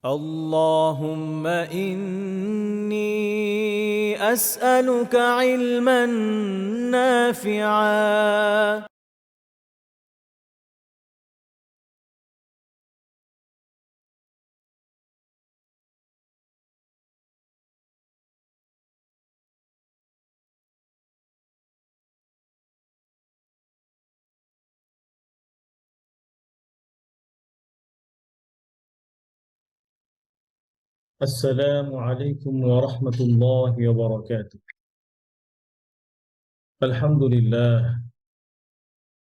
اللهم إني أسألك علما نافعا السلام عليكم ورحمة الله وبركاته. الحمد لله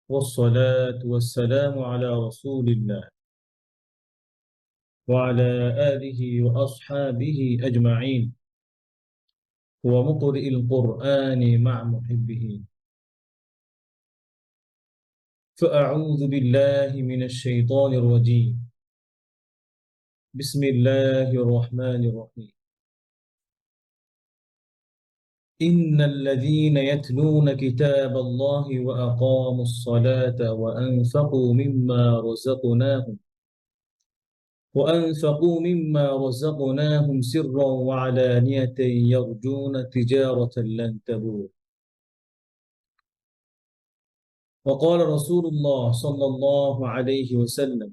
والصلاة والسلام على رسول الله وعلى آله وأصحابه أجمعين ومقرئ القرآن مع محبه. فأعوذ بالله من الشيطان الرجيم. بسم الله الرحمن الرحيم. إن الذين يتلون كتاب الله وأقاموا الصلاة وأنفقوا مما رزقناهم سرا وعلانية يرجون تجارة لن تبور. وقال رسول الله صلى الله عليه وسلم: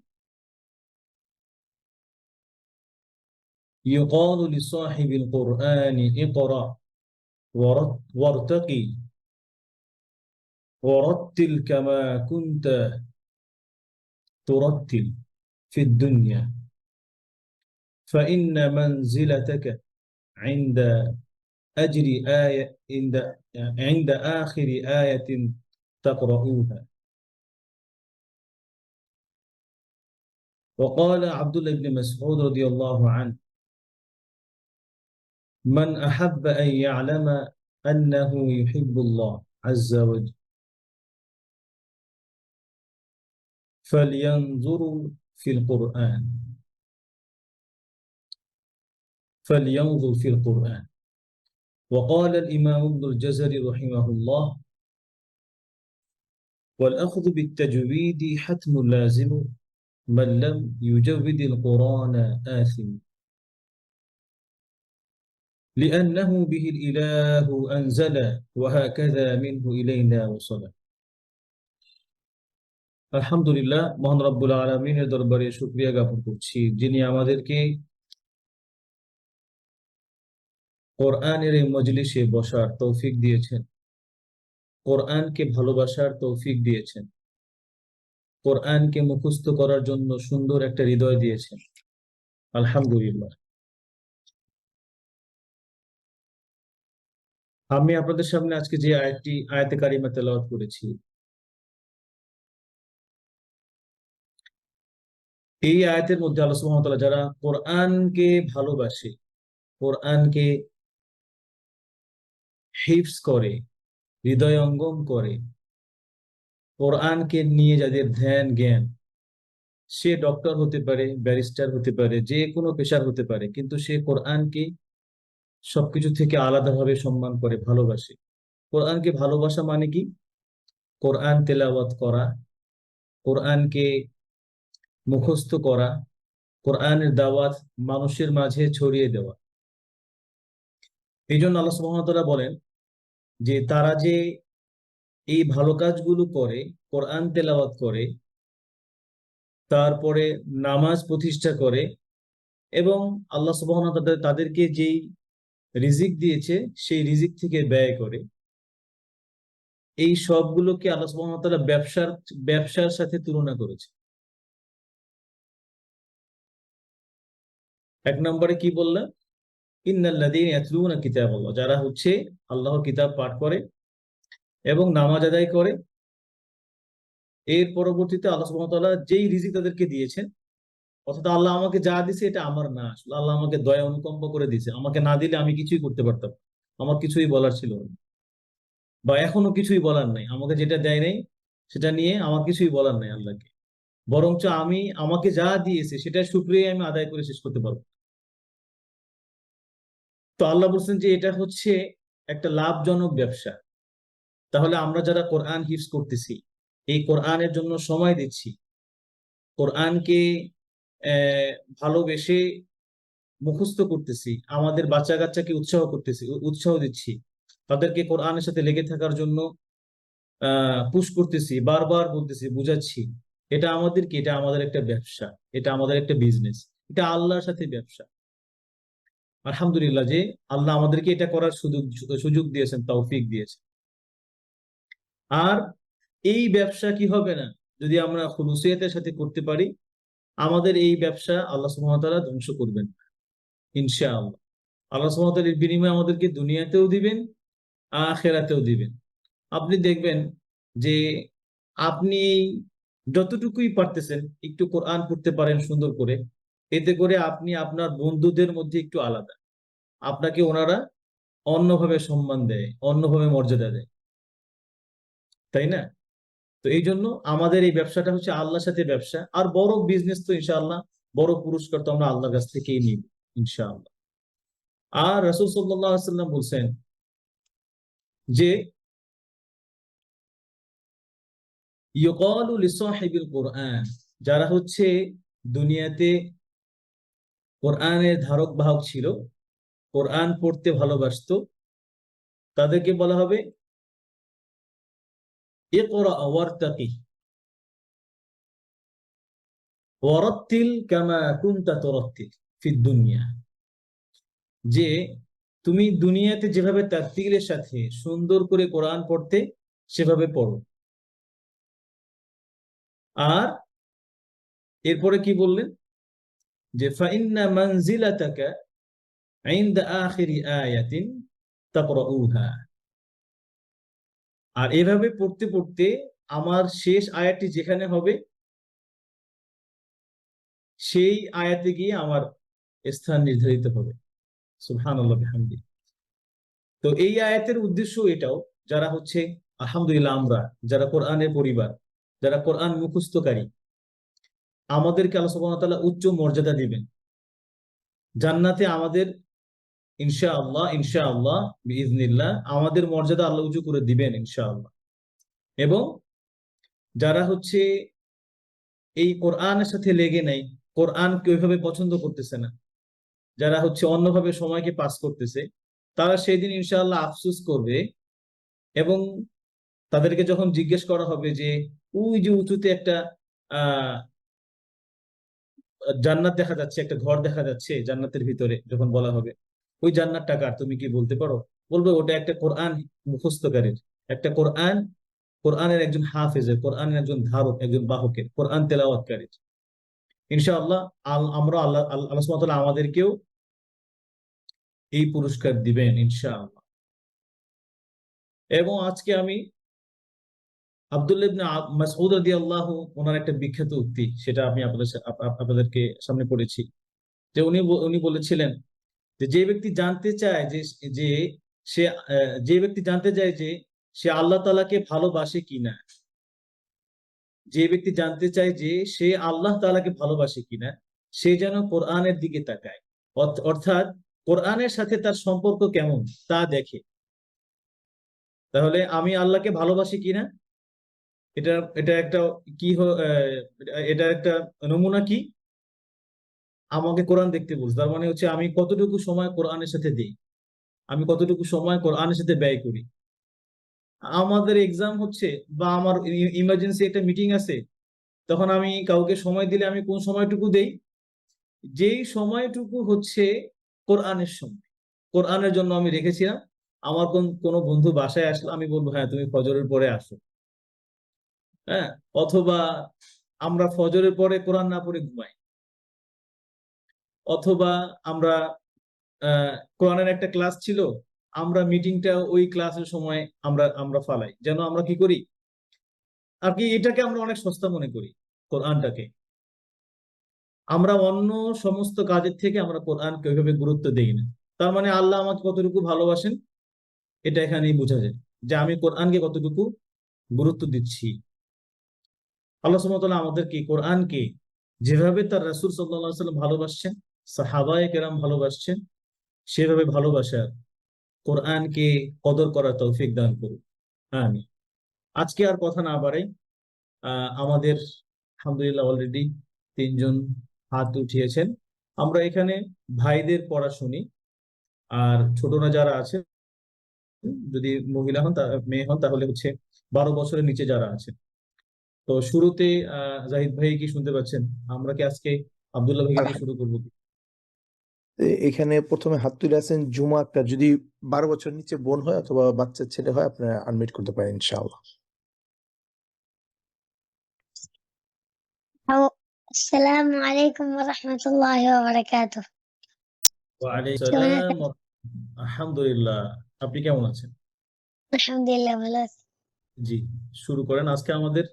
يقال لصاحب القرآن اقرأ وارتقي ورتل كما كنت ترتل في الدنيا، فإن منزلتك عند أجر آية عند آخر آية تقرؤوها. وقال عبد الله بن مسعود رضي الله عنه: من أحب أن يعلم أنه يحب الله عز وجل فلينظر في القرآن فلينظر في القرآن. وقال الإمام ابن الجزري رحمه الله: والأخذ بالتجويد حتم لازم، من لم يجود القرآن آثم، لأنه به الإله أنزل وهكذا منه إلينا وصل। আলহামদুলিল্লাহ, মহান রব্বুল আলামিনের দরবারে শুকরিয়া জ্ঞাপন করছি, যিনি আমাদেরকে কোরআনের এই মজলিসে বসার তৌফিক দিয়েছেন, কোরআনকে ভালোবাসার তৌফিক দিয়েছেন, কোরআনকে মুখস্থ করার জন্য সুন্দর একটা হৃদয় দিয়েছেন। আলহামদুলিল্লাহ। আমি আপনাদের সামনে আজকে যে আয়াতে কারিমা তেলাওয়াত করেছি, এই আয়াতের মধ্যে আল্লাহ সুবহানাহু ওয়া তাআলা যারা কোরআনকে ভালোবাসে, কোরআনকে হিফজ করে, হৃদয়ঙ্গম করে, কোরআনকে নিয়ে যাদের ধ্যান জ্ঞান, সে ডক্টর হতে পারে, ব্যারিস্টার হতে পারে, যে কোনো পেশার হতে পারে, কিন্তু সে কোরআনকে সবকিছু থেকে আলাদাভাবে সম্মান করে, ভালোবাসে। কোরআনকে ভালোবাসা মানে কি? কোরআন তেলাওয়াত করা, কোরআনকে মুখস্থ করা, কোরআনের দাওয়াত মানুষের মাঝে ছড়িয়ে দেওয়া। এই জন্য আল্লাহ সুবহানাহু ওয়া তাআলা বলেন যে তারা যে এই ভালো কাজগুলো করে, কোরআন তেলাওয়াত করে, তারপরে নামাজ প্রতিষ্ঠা করে, এবং আল্লাহ সুবহানাহু ওয়া তাআলা তাদেরকে যেই রিজিক দিয়েছে সেই রিজিক থেকে ব্যয় করে, এই সবগুলোকে আল্লাহ সুবহানাহু ওয়া তাআলা ব্যবসার সাথে তুলনা করেছে। এক নম্বরে কি বললাম? ইন্নাল্লাযীনা ইয়াতলুনা কিতাবাল্লাহ, যারা হচ্ছে আল্লাহর কিতাব পাঠ করে এবং নামাজ আদায় করে। এর পরবর্তীতে আল্লাহ সুবহানাহু ওয়া তাআলা যেই রিজিক তাদেরকে দিয়েছেন, অর্থাৎ আল্লাহ আমাকে যা দিয়েছে এটা আমার না, আসলে আল্লাহ আমাকে দয়া অনুকম্পা করে দিয়েছে। আমাকে না দিলে আমি কিছুই করতে পারতাম, আমার কিছুই বলার ছিল না, বা এখনো কিছুই বলার নাই। আমাকে যেটা দেয় নাই সেটা নিয়ে আমার কিছুই বলার নাই আল্লাহকে, বরঞ্চ আমি আমাকে যা দিয়েছে সেটা শুকরিয়া আমি আদায় করে শেষ করতে পারবো। তো আল্লাহ বলছেন যে এটা হচ্ছে একটা লাভজনক ব্যবসা। তাহলে আমরা যারা কোরআন হিফজ করতেছি, এই কোরআনের জন্য সময় দিচ্ছি, কোরআনকে ভালোবেসে মুখস্থ করতেছি, আমাদের বাচ্চা কাচ্চাকে উৎসাহ করতেছি, উৎসাহ দিচ্ছি, তাদেরকে কোরআনের সাথে লেগে থাকার জন্য পুশ করতেছি, বারবার বলতেছি, বুঝাচ্ছি, এটা আমাদের কি, এটা আমাদের একটা ব্যবসা, এটা আমাদের একটা বিজনেস, এটা আল্লাহর সাথে ব্যবসা। আলহামদুলিল্লাহ যে আল্লাহ আমাদেরকে এটা করার সুযোগ সুযোগ দিয়েছেন, তৌফিক দিয়েছেন। আর এই ব্যবসা কি হবে না যদি আমরা খুলুসিয়াতের সাথে করতে পারি, আমাদের এই ব্যবসা আল্লাহ সুবহানাহু ওয়া তাআলা ধ্বংস করবেন ইনশাআল্লাহ। আল্লাহ সুবহানাহু ওয়া তাআলা এর বিনিময়ে আমাদেরকে দুনিয়াতেও দিবেন, আখিরাতেও দিবেন। আপনি দেখবেন যে আপনি যতটুকুই পারতেছেন একটু কোরআন পড়তে পারেন সুন্দর করে, এতে করে আপনি আপনার বন্ধুদের মধ্যে একটু আলাদা, আপনাকে ওনারা অন্যভাবে সম্মান দেয়, অন্যভাবে মর্যাদা দেয়, তাই না? তো এই জন্য আমাদের এই ব্যবসাটা হচ্ছে আল্লাহর সাথে ব্যবসা। আর বড় বিজনেস তো ইনশাআল্লাহ, বড় পুরস্কার তো আমরা আল্লাহর কাছ থেকেই নিব ইনশাআল্লাহ। আর রাসূল সাল্লাল্লাহু আলাইহি ওয়াসাল্লাম বলছেন যে ইউকালু লিসাহিবিল কোরআন, যারা হচ্ছে দুনিয়াতে কোরআনের ধারক বাহক ছিল, কোরআন পড়তে ভালোবাসতো, তাদেরকে বলা হবে ইকরা ওয়ারতাকি ওয়ারাত্তিল কামা কুনতা তুরাত্তিল ফিদ দুনিয়া, যে তুমি দুনিয়াতে যেভাবে তারতিলের সাথে সুন্দর করে কোরআন পড়তে সেভাবে পড়ো। আর এরপরে কি বললেন যে ফাইন্না মানজিলাতাকা ইনদা আখিরি আয়াতিন তাকরাউহা, আর এভাবে পড়তে পড়তে আমার শেষ আয়াতটি যেখানে হবে সেই আয়াতে গিয়ে আমার স্থান নির্ধারিত হবে। সুবহানাল্লাহ বিহামদি। তো এই আয়াতের উদ্দেশ্য এটাও, যারা হচ্ছে আলহামদুলিল্লাহ আমরা যারা কোরআনের পরিবার, যারা কোরআন মুখস্থকারী, আমাদেরকে আল্লাহ সুবহানাহু ওয়া তাআলা উচ্চ মর্যাদা দিবেন জান্নাতে। আমাদের ইনশাআল্লাহ ইনশাআল্লাহ বিইজনিল্লাহ আমাদের মর্যাদা আল্লাহ উঁচু করে দিবেন ইনশাআল্লাহ। এবং যারা হচ্ছে এই কোরআনের সাথে লেগে নাই, কোরআনকে ওইভাবে পছন্দ করতেছে না, যারা হচ্ছে অন্যভাবে সময়কে পাস করতেছে, তারা সেই দিন ইনশাআল্লাহ আফসোস করবে। এবং তাদেরকে যখন জিজ্ঞেস করা হবে যে ওই যে উঁচুতে একটা আহ জান্নাত দেখা যাচ্ছে, একটা ঘর দেখা যাচ্ছে জান্নাতের ভিতরে, যখন বলা হবে ওই জান্নাতটা কার, তুমি কি বলতে পারো? বলবে ওটা একটা কোরআন মুখস্থকারীর, একটা কোরআনের একজন হাফেজের, কোরআনের একজন ধারক, একজন বাহকের, কোরআন তেলাওয়াতকারীর। ইনশাআল্লাহ আমরা আল্লাহ আল্লাহ সুবহানাহু ওয়া তাআলা আমাদেরকেও এই পুরস্কার দিবেন ইনশাআল্লাহ। এবং আজকে আমি আব্দুল্লাহ ইবনে মাসউদ রাদিয়াল্লাহু ওনার একটা বিখ্যাত উক্তি, সেটা আমি আপনাদেরকে সামনে পড়েছি। যে উনি বলেছিলেন যে যে ব্যক্তি জানতে চায় যে যে সে যে ব্যক্তি জানতে চায় যে সে আল্লাহ তাআলাকে ভালোবাসে কিনা, যে ব্যক্তি জানতে চায় যে সে আল্লাহ তাআলাকে ভালোবাসে কিনা, সে যেন কোরআনের দিকে তাকায়, অর্থাৎ কোরআনের সাথে তার সম্পর্ক কেমন তা দেখে। তাহলে আমি আল্লাহকে ভালোবাসি কিনা, এটা এটা একটা কি এটা একটা নমুনা কি, আমাকে কোরআন দেখতে বলছে, তার মানে হচ্ছে আমি কতটুকু সময় কোরআনের সাথে দিই, আমি কতটুকু সময় কোরআনের সাথে ব্যয় করি। আমাদের এক্সাম হচ্ছে বা আমার ইমার্জেন্সি একটা মিটিং আছে, তখন আমি কাউকে সময় দিলে আমি কোন সময়টুকু দেই, যেই সময়টুকু হচ্ছে কোরআনের সময়, কোরআনের জন্য আমি রেখেছিলাম। আমার কোনো বন্ধু বাসায় আসলো, আমি বলবো হ্যাঁ তুমি ফজরের পরে আসো, হ্যাঁ। অথবা আমরা ফজরের পরে কোরআন না পড়ে ঘুমাই, অথবা আমরা কোরআনের একটা ক্লাস ছিল, আমরা মিটিংটা ওই ক্লাসের সময় আমরা আমরা ফালাই, যেন আমরা কি করি আর কি, এটাকে আমরা অনেক সস্তা মনে করি কোরআনটাকে। আমরা অন্য সমস্ত কাজের থেকে আমরা কোরআনকে ওইভাবে গুরুত্ব দেই না। তার মানে আল্লাহ আমাকে কতটুকু ভালোবাসেন এটা এখানেই বোঝা যায়, যে আমি কোরআনকে কতটুকু গুরুত্ব দিচ্ছি। আল্লাহ সুবহানাহু ওয়া তাআলা আমাদেরকে কোরআনকে যেভাবে তার রাসূল সাল্লাল্লাহু আলাইহি ওয়াসাল্লাম ভালোবাসছেন, সাহাবায়ে কেরাম ভালোবাসছেন, সেভাবে ভালোবাসার, কোরআনকে কদর করার তৌফিক দান করুন। আমিন। আজকে আর কথা না বাড়াই, আমাদের আলহামদুলিল্লাহ অলরেডি 3 জন হাত উঠিয়েছেন। আমরা এখানে ভাইদের পড়া শুনি, আর ছোটরা যারা আছে, যদি মহিলা হন মেয়ে হন, তাহলে হচ্ছে 12 বছরের নিচে যারা আছে। তো শুরুতে জাহিদ ভাই কি শুনতে পাচ্ছেন? আমরা কি আজকে আব্দুল্লাহ ভাইকে দিয়ে শুরু করবো? এখানে প্রথমে হাত তুলে আছেন জুমা আক্তার, যদি 12 বছর নিচে বোন হয় অথবা বাচ্চা ছেলে হয় আপনারা আনমিউট করতে পারেন ইনশাআল্লাহ। السلام عليكم ورحمة الله وبركاته. ওয়ালাইকুম কেমন সালাম। আছেন? আলহামদুলিল্লাহ, আপনি কেমন আছেন? আলহামদুলিল্লাহ ভালো আছি। জি, শুরু করেন। আজকে আমাদের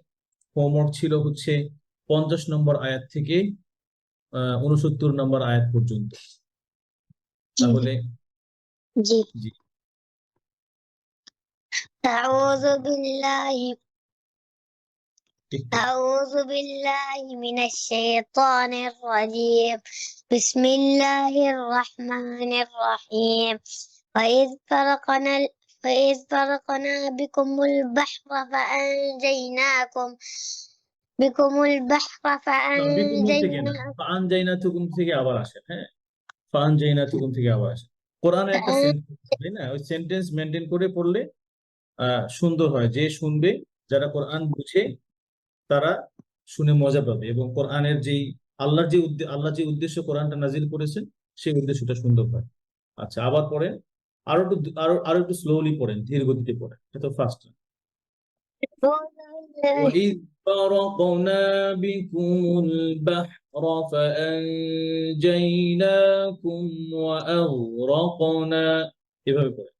হোমওয়ার্ক ছিল হচ্ছে 50 নম্বর আয়াত থেকে 69 নম্বর আয়াত পর্যন্ত। জি তাহলে জি জি, أعوذ بالله একটু أعوذ بالله من الشيطان الرجيم. بسم الله الرحمن الرحيم. وإذ فرقنا بكم البحر বিকুমুল থেকে না, فأنجيناكم ফান জাইনা তুকুম থেকে আবার আসেন। হ্যাঁ, ফান জাইনা তুকুম থেকে আবার আসেন। কোরআনের একটা সেন্টেন্স, তাই না? ওই সেন্টেন্স মেনটেন করে পড়লে সুন্দর হয়। যে শুনবে, যারা কোরআন বুঝে, তারা শুনে মজা পাবে, এবং কোরআনের যেই আল্লাহ যে উদ্দেশ্য কোরআনটা নাজিল করেছেন, সেই উদ্দেশ্যটা সুন্দর হয়। আচ্ছা, আবার পড়েন। আরো আরো একটু স্লোলি পড়েন, ধীর গতিতে পড়েন, এত ফাস্ট। وإذ فرقنا بكم البحر فأنجيناكم وأغرقنا، এভাবে পড়েন।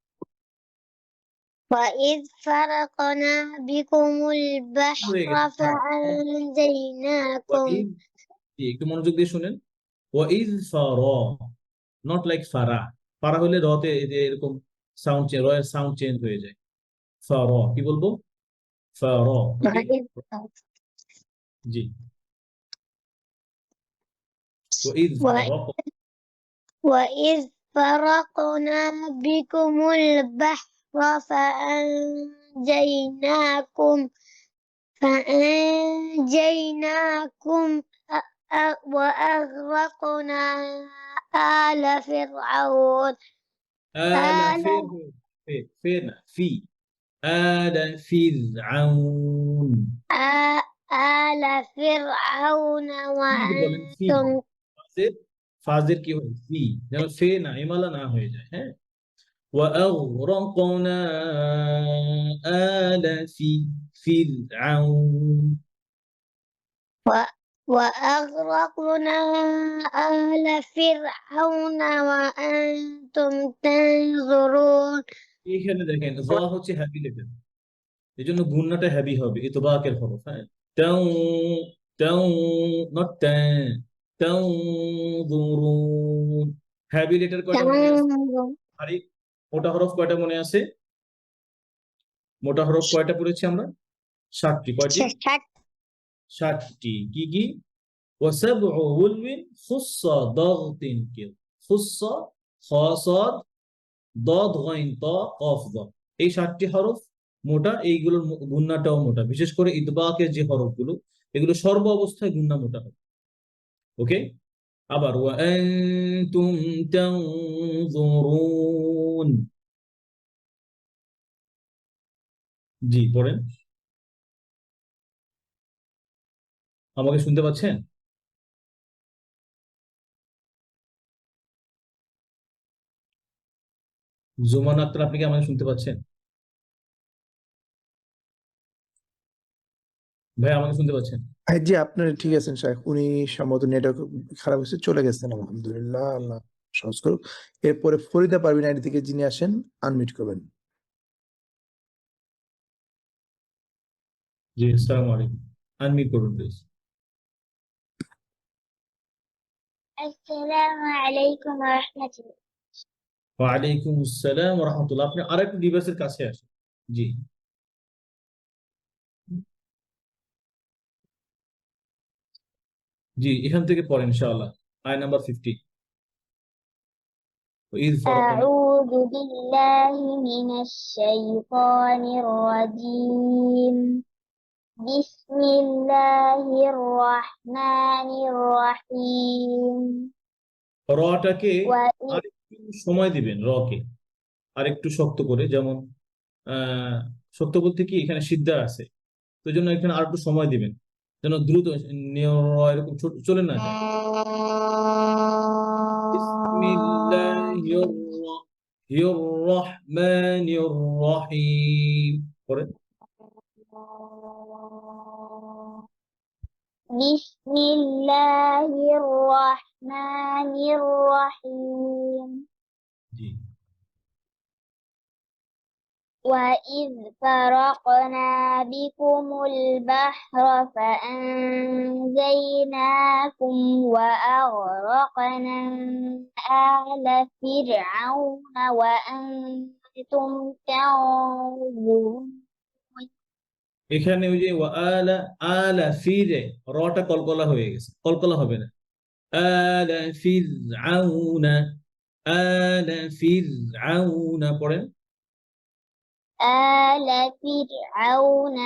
وإذ فرقنا بكم হয়ে البحر গেছে। فأنجيناكم وإذ, একটু মনোযোগ দিয়ে শুনেন। ওয়াইজ ফারা, নট লাইক ফারা। ফারা হলে রতে এই যে এরকম সাউন্ড চেঞ্জ, রয়ের সাউন্ড চেঞ্জ হয়ে যায়। ফারা কি বলবো? ফারা। ওকে, জি। ওয়াইজ ফারা, وإذ فرقنا بكم البحر فأنجيناكم وأغرقنا آل فرعون آل آل فين في آل فرعون। آل فرعون কি বলেন? ফি, وأنتم ফাজের, ফাজের কি হয়? ফি, যেন ফে না, ইমালা না হয়ে যায়। হ্যাঁ, وأغرقنا آل فرعون। وأغرقنا آل فرعون وأنتم تنظرون. এখানে দেখেন, জ হচ্ছে হ্যাভি লেটার, এই জন্য গুণনাটা হ্যাভি হবে, ইতবাকের হরফ। হ্যাঁ, তাও তাও, নট তাও দুরুন। হ্যাভি লেটার কয়টা মনে আছে? আরে, মোটা হরফ কয়টা মনে আছে? মোটা হরফ কয়টা পড়েছি আমরা? 7টি। কয়টি? 7টি। কি কি? وسبع ولو خص ضغط كده، خص خا صاد ضاد غين طا قاف ضا। এই 7টি হরফ মোটা, এইগুলোর গুণনাটাও মোটা। বিশেষ করে ইতবাকের যে হরফগুলো, এগুলো সর্ব অবস্থায় গুণনা মোটা হবে। ওকে, আবার وأنتم تنظرون। জি, পড়েন। আমাকে শুনতে পাচ্ছেন? জুমান আক্তার, আপনি কি আমাকে শুনতে পাচ্ছেন? ভাই, আমাকে শুনতে পাচ্ছেন? জি, আপনার ঠিক আছেন শাইখ। উনি সম্ভবত নেটওয়ার্ক খারাপ হয়েছে, চলে গেছেন। আলহামদুলিল্লাহ, আল্লাহ সহজ করুক। এরপরে ফরিদা পারভিন আইডি থেকে যিনি আসেন আনমিউট করবেন। জি, আসসালামু আলাইকুম। আনমিউট করুন প্লিজ। السلام عليكم ورحمة الله. ওয়ালাইকুম আসসালাম ওয়া রাহমাতুল্লাহ। আপনি আরেকটু ডিভাইসের কাছে আসেন। জি জি, এখান থেকে পড়েন ইনশাআল্লাহ। আয়াত নাম্বার 50। وإذ فرقنا أعوذ بالله من الشيطان الرجيم. بسم الله الرحمن الرحيم রটাকে وإذ আরেকটু সময় দিবেন, রকে আরেকটু শক্ত করে, যেমন শক্ত বলতে কি এখানে সিদ্ধা আছে, তো এই জন্য এখানে আর একটু সময় দিবেন, যেন দ্রুত এরকম চলে না যায়। বিসমিল্লাহির রহমানির রহিম পরে بسم الله الرحمن الرحيم জি وإذ فرقنا بكم البحر فأنجيناكم وأغرقنا آل فرعون وأنتم تنظرون এখানে ওই যে আলা আলা ফিরে রটা কলকলা হয়ে গেছে, কলকলা হবে না। আলা ফিরআউনা, আলা ফিরআউনা পড়েন। آل فرعون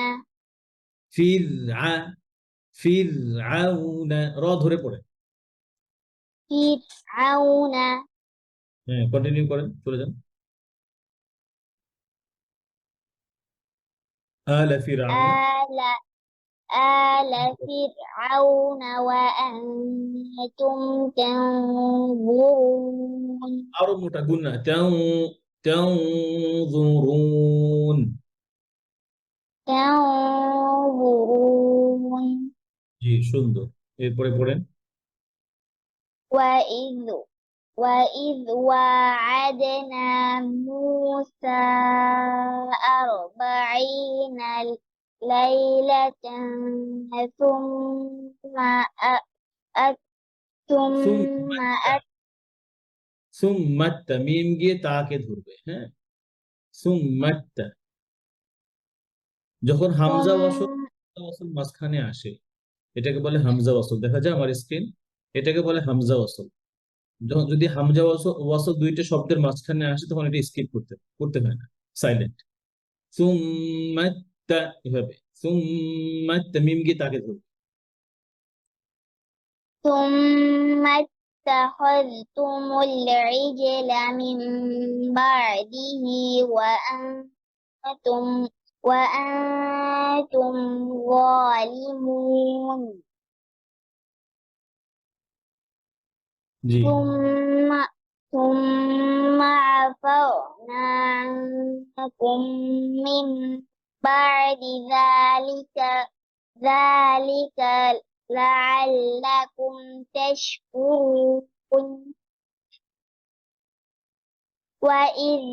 ফিরআউনা র ধরে পড়েন। فرعون হ্যাঁ, কন্টিনিউ করেন, চলে যান। আলা ফিরআউনা, آل آل فرعون وأنتم تنظرون আরো মোটা গুন্না, তানজুরুন। تنظرون জি সুন্দর, এরপরে পড়েন। وإذ واعدنا موسى 40 ليلة ثم সুম্মাত্তা মিম গিয়ে তাকে ধরবে, হ্যাঁ, সুম্মাত্তা। যখন হামজা ওয়াসল মাঝখানে আসে এটাকে বলে হামজা ওয়াসল। দেখা যায় আমার স্ক্রিন, এটাকে বলে হামজা ওয়াসল। যখন যদি হামজা ওয়াসল দুইটা শব্দের মাঝখানে আসে তখন এটা স্কিপ করতে হয় না, সাইলেন্ট। সুম্মাত্তা, এভাবে সুম্মাত্তা মিম গিয়ে তাকে ধরবে। ثم اتخذتم العجل من بعده وأنتم ظالمون জি ثم عفونا عنكم من بعد ذلك لعلكم تشكرون وإذ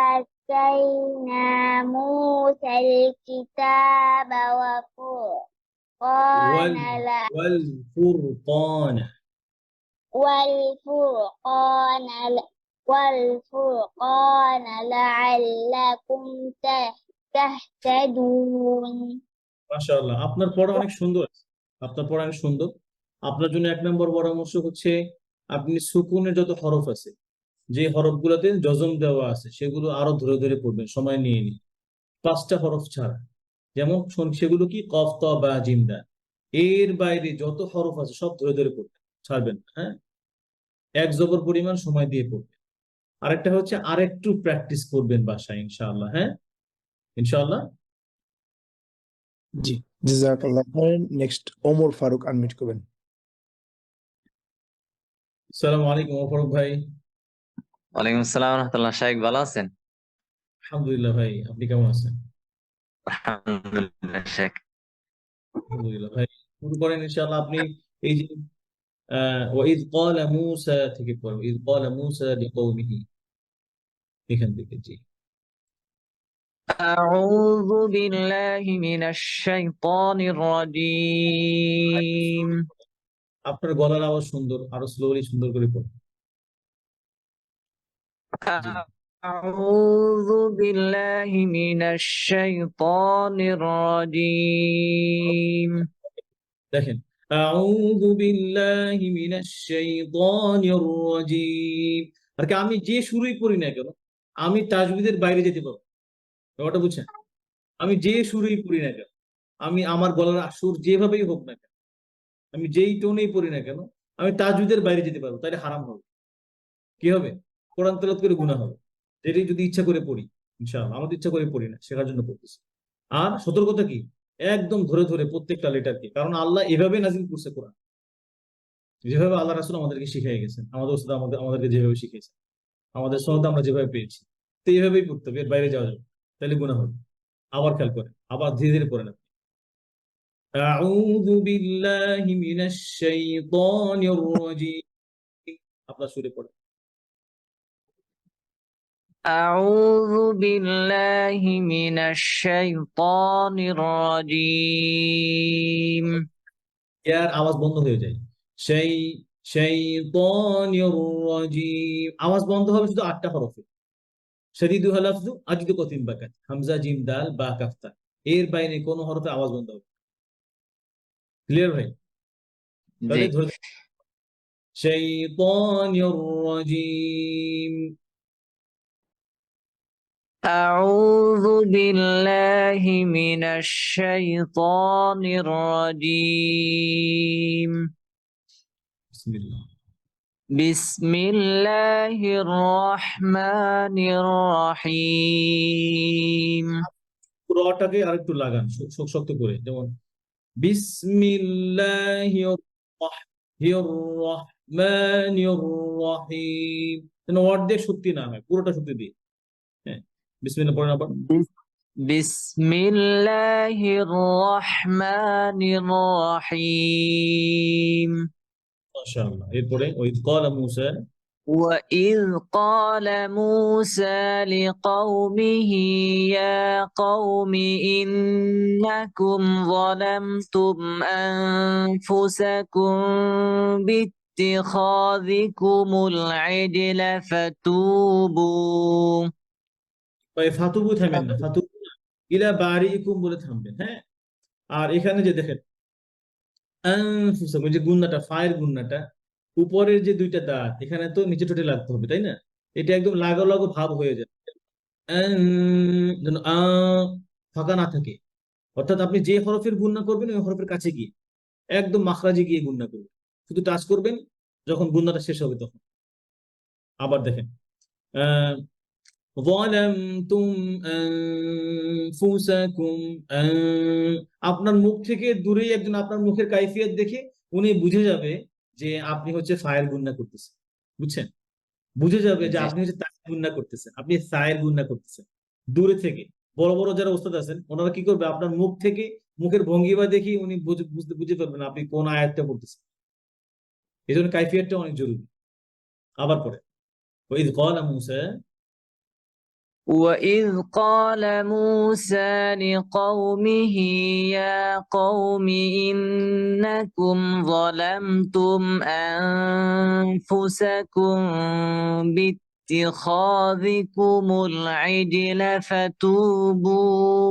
آتينا موسى الكتاب والفرقان لعلكم تهتدون মাশাআল্লাহ, আপনার পড়া অনেক সুন্দর, আপনার পড়া অনেক সুন্দর। আপনার জন্য 1 নম্বর পরামর্শ হচ্ছে আপনি সুকুনের যত হরফ আছে, যে হরফগুলোতে জজম দেওয়া আছে সেগুলো আরো ধরে ধরে পড়বেন, সময় নিয়ে নিয়ে, 5টা হরফ ছাড়া। যেমন সেগুলো কি কফ ত বা জিম দা, এর বাইরে যত হরফ আছে সব ধরে ধরে পড়বেন, ছাড়বেন না, হ্যাঁ, 1 জবর পরিমাণ সময় দিয়ে পড়বেন। আরেকটা হচ্ছে আরেকটু প্র্যাকটিস করবেন বাসায় ইনশাআল্লাহ, হ্যাঁ ইনশাআল্লাহ। জি, জাযাকাল্লাহ খাইর। নেক্সট ওমর ফারুক আনমিউট করবেন। আসসালামু আলাইকুম ওমর ফারুক ভাই। ওয়ালাইকুম আসসালাম রাহমাতুল্লাহ। শাইখ ভালো আছেন? আলহামদুলিল্লাহ ভাই, আপনি কেমন আছেন? আলহামদুলিল্লাহ শেখ। আলহামদুলিল্লাহ ভাই, শুরু করেন ইনশাআল্লাহ। আপনি এই যে ওয়াইদ ক্বালা মূসা থেকে পড়বেন, ইদ ক্বালা মূসা লিকওমিহি, এখান থেকে। জি أعوذ بالله من الشيطان الرجيم আপনার গলার আওয়াজ সুন্দর, আরো স্লোলি সুন্দর করে পড়ুন। জি أعوذ بالله من الشيطان الرجيم দেখেন, আউযু বিল্লাহি মিনাশ শাইতানির রাজীম। আর কি আমি যে শুরুই করি না কেন, আমি তাজবিদের বাইরে যেতে পারবো, ব্যাপারটা বুঝছেন? আমি যে সুরেই পড়ি না কেন, আমি আমার গলার সুর যেভাবেই হোক না কেন, আমি যেই টোনেই পড়ি না কেন, আমি তাজবিদের বাইরে যেতে পারবো, তাহলে হারাম হবে। কি হবে? কোরআন তেলাওয়াত করে গুনাহ হবে। যেটি যদি ইচ্ছা করে পড়ি, ইনশাআল্লাহ, আমাদের ইচ্ছা করে পড়ি না, শেখার জন্য পড়তেছি। আর সতর্কতা কি? একদম ধরে ধরে প্রত্যেকটা লেটারকে, কারণ আল্লাহ এভাবে নাজিল করছে কোরআন, যেভাবে আল্লাহ রাসূল আমাদেরকে শিখিয়ে গেছেন, আমাদের উস্তাদ আমাদেরকে যেভাবে শিখিয়েছেন, আমাদের সনদ আমরা যেভাবে পেয়েছি, তো এইভাবেই পড়তে হবে, এর বাইরে যাওয়া যাবে না। তাহলে গুনাহ হবে। আবার খেয়াল করেন, আবার ধীরে ধীরে পড়েন। আউযু বিল্লাহি মিনাশ শাইতানির রাজীম। আপনার সুরে পড়েন। أعوذ بالله من الشيطان الرجيم ইয়ার আওয়াজ বন্ধ হয়ে যায়। সেই শাইতানির রাজীম, আওয়াজ বন্ধ হবে শুধু 8টা হরফে। শাদীদু লাফযু, আজিদু কতিম বাকাত, হামজা জিম দাল বা কাফ তা, এর বাইরে কোনো হরফে আওয়াজ বন্ধ হবে। ক্লিয়ার ভাই? জি তাহলে ধরে শাইতানির রাজীম। أعوذ بالله من الشيطان الرجيم বিসমিল্লাহ। بسم الله الرحمن الرحيم পুরোটাকে আরেকটু লাগান শক্ত করে, যেমন বিসমিল্লাহির রহমানির রহিম, যেন অর্ধেক শক্তি না হয়, পুরোটা শক্তি দিয়ে। হ্যাঁ, বিসমিল্লাহ পড়েন আবার। بسم الله الرحمن الرحيم মাশাআল্লাহ। এরপরে ওই ক্বালা মূসা, وإذ قال موسى لقومه يا قوم إنكم ظلمتم أنفسكم باتخاذكم العجل فتوبوا ওই ফাতুবু থামেন না, ফাতুবু না, ইলা বারিকুম বলে থামবেন। হ্যাঁ, আর এখানে যে দেখেন আনফুসাকুম, যে গুন্নাটা, ফায়ের গুন্নাটা, উপরের যে দুইটা দাঁত, এখানে তো নিচে ঠোঁটে লাগতে হবে, তাই না? এটা একদম লাগো লাগো ভাব হয়ে যায়, যেন ফাঁকা না থাকে। অর্থাৎ আপনি যে হরফের গুণনা করবেন ওই হরফের কাছে গিয়ে, একদম মাখরাজে গিয়ে গুণনা করবেন, শুধু টাচ করবেন যখন গুণনাটা শেষ হবে তখন। আবার দেখেন ظلمتم أنفسكم আপনার মুখ থেকে দূরেই একজন আপনার মুখের কাইফিয়ত দেখে উনি বুঝে যাবে যে আপনি হচ্ছে ফায়ের গুণনা করতেছেন। বুঝছেন? বুঝে যাবে যে জি আপনি হচ্ছে তায়ের গুণনা করতেছেন, আপনি সায়ের গুণনা করতেছেন দূরে থেকে। বড় বড় যারা ওস্তাদ আছেন ওনারা কি করবে, আপনার মুখ থেকে, মুখের ভঙ্গিমা দেখি উনি বুঝে পারবেন আপনি কোন আয়াতটা পড়তেছেন। এই জন্য কাইফিয়তটা অনেক জরুরি। আবার পরে ওয়াইদ ক্বালা মূসা, وإذ قال موسى لقومه يا قوم إنكم ظلمتم أنفسكم باتخاذكم العجل فتوبوا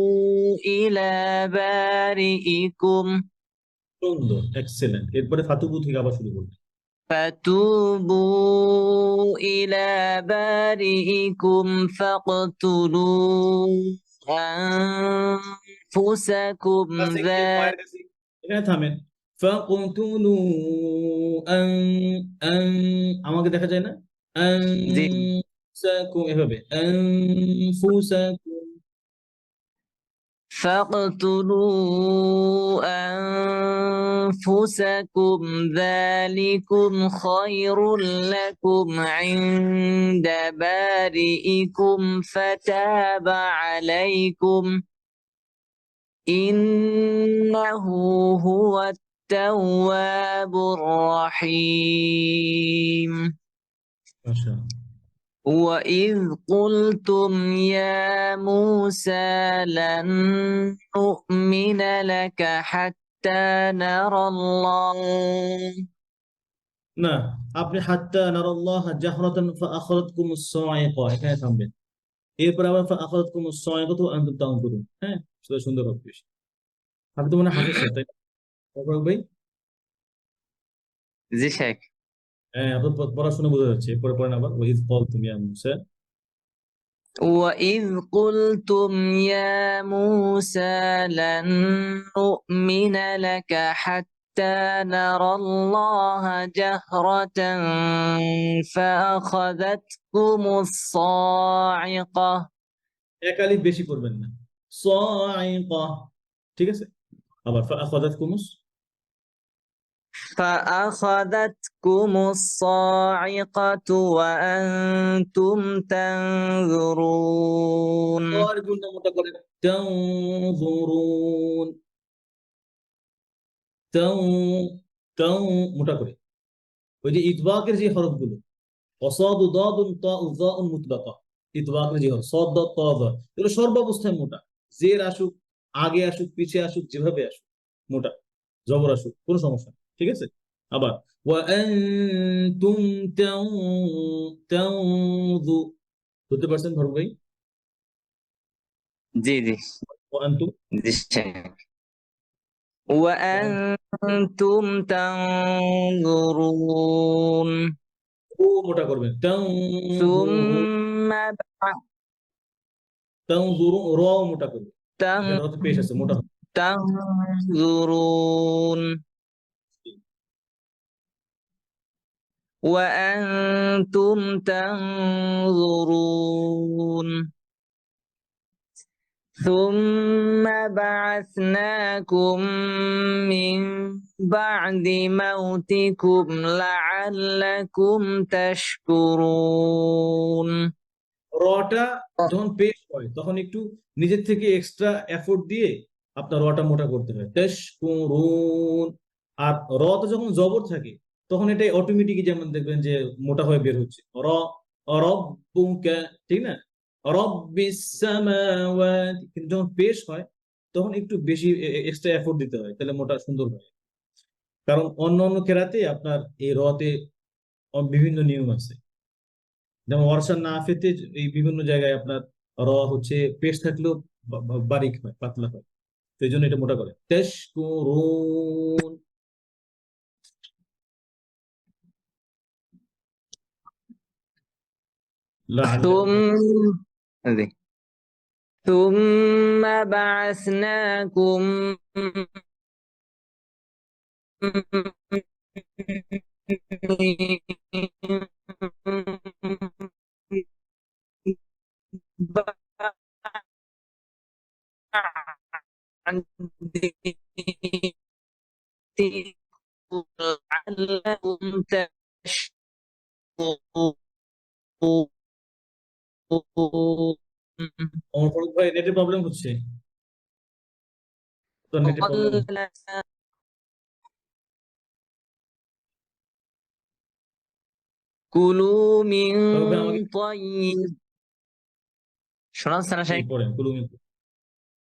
إلى بارئكم সুন্দর, এক্সেলেন্ট। এরপরে ফাতুবু থেকে আবার শুরু করবে। فتوبوا إلى بارئكم فاقتلوا أنفسكم এখানে থামেন। ফাকুতুলু আন আন, আমাকে দেখা যায় না? জি আনফুসাকুম, এভাবে আনফুসাকুম। فاقتلوا أنفسكم ذلكم خير لكم عند بارئكم فتاب عليكم إنه هو التواب الرحيم মাশাআল্লাহ। وإذ قلتم يا موسى لن نؤمن لك حتى نرى الله না, আপনি হাত্তা নারাল্লাহ জাহরাতান ফাআখাযাতকুমুস সাইকা, এখানে থামবেন। এরপর আবার ফাআখাযাতকুমুস সাইকাতু ওয়া আনতুম তানজুরুন। হ্যাঁ, সেটা সুন্দর হবে। আপনি তো মনে হয় হাফেজ, তাই না ভাই? জি শেখ হ্যাঁ, আপনার পড়াশোনা বোঝা যাচ্ছে। এরপরে পড়েন আবার ওয়াইজ ক্বালতুম ইয়া মূসা। وإذ قلتم يا موسى لن نؤمن لك حتى نرى الله جهرة فأخذتكم الصاعقة এক আলিফ বেশি করবেন না, সাইকা, ঠিক আছে? আবার فأخذتكم الصاعقة وأنتم تنظرون গুণটা মোটা করে, তানজুরুন, তাও মোটা করে। ওই যে ইতবাকের যে হরফগুলো, অসাদু দাদুন তাউ যাউন মুতলাকা, ইতবাকের যে হরফ সাদ দাদ তা যা, এগুলো সর্বাবস্থায় মোটা। জের আসুক, আগে আসুক, পিছে আসুক, যেভাবে আসুক মোটা, জবর আসুক, কোনো সমস্যা নেই, ঠিক আছে? আবার ওয়া আনতুম তানজু, বুঝতে পারছেন ধর্ম ভাই? জি জি ওয়া আনতুম, জি শেখ। وأنتم تنظرون ও মোটা করবেন, ثم তানজুরুন, র মোটা করবেন, এখানে রতে পেশ আছে, মোটা হবে। تنظرون وأنتم تنظرون ثم بعثناكم من بعد موتكم لعلكم تشكرون রটা যখন পেশ হয় তখন একটু নিজের থেকে এক্সট্রা এফোর্ট দিয়ে আপনার রটা মোটা করতে হয়, তাশকুরুন। আর রটা যখন জবর থাকে তখন এটা অটোমেটিক, যেমন দেখবেন যে মোটা হয়ে বের হচ্ছে, রব্বুকা, ঠিক না? রব্বিস সামাওয়াতি। কিন্তু যখন পেশ হয় তখন একটু বেশি এক্সট্রা এফোর্ট দিতে হয়, তাহলে মোটা সুন্দর হয়। কারণ অন্য অন্য কেরাতে আপনার এই রতে বিভিন্ন নিয়ম আছে, যেমন ওয়ারসার নাফিতে এই বিভিন্ন জায়গায় আপনার র হচ্ছে পেশ থাকলেও বারিক হয়, পাতলা হয়, তো এই জন্য এটা মোটা করে, তাশকুরুন। ثم بعثناكم لعلكم تشكرون আমার ফারুক ভাই নেটের প্রবলেম হচ্ছে, তো নেটের প্রবলেম كلوا من ফারুক ভাই আমাকে طيب শোনাচ্ছে না শেখ? পড়েন কুলুমি,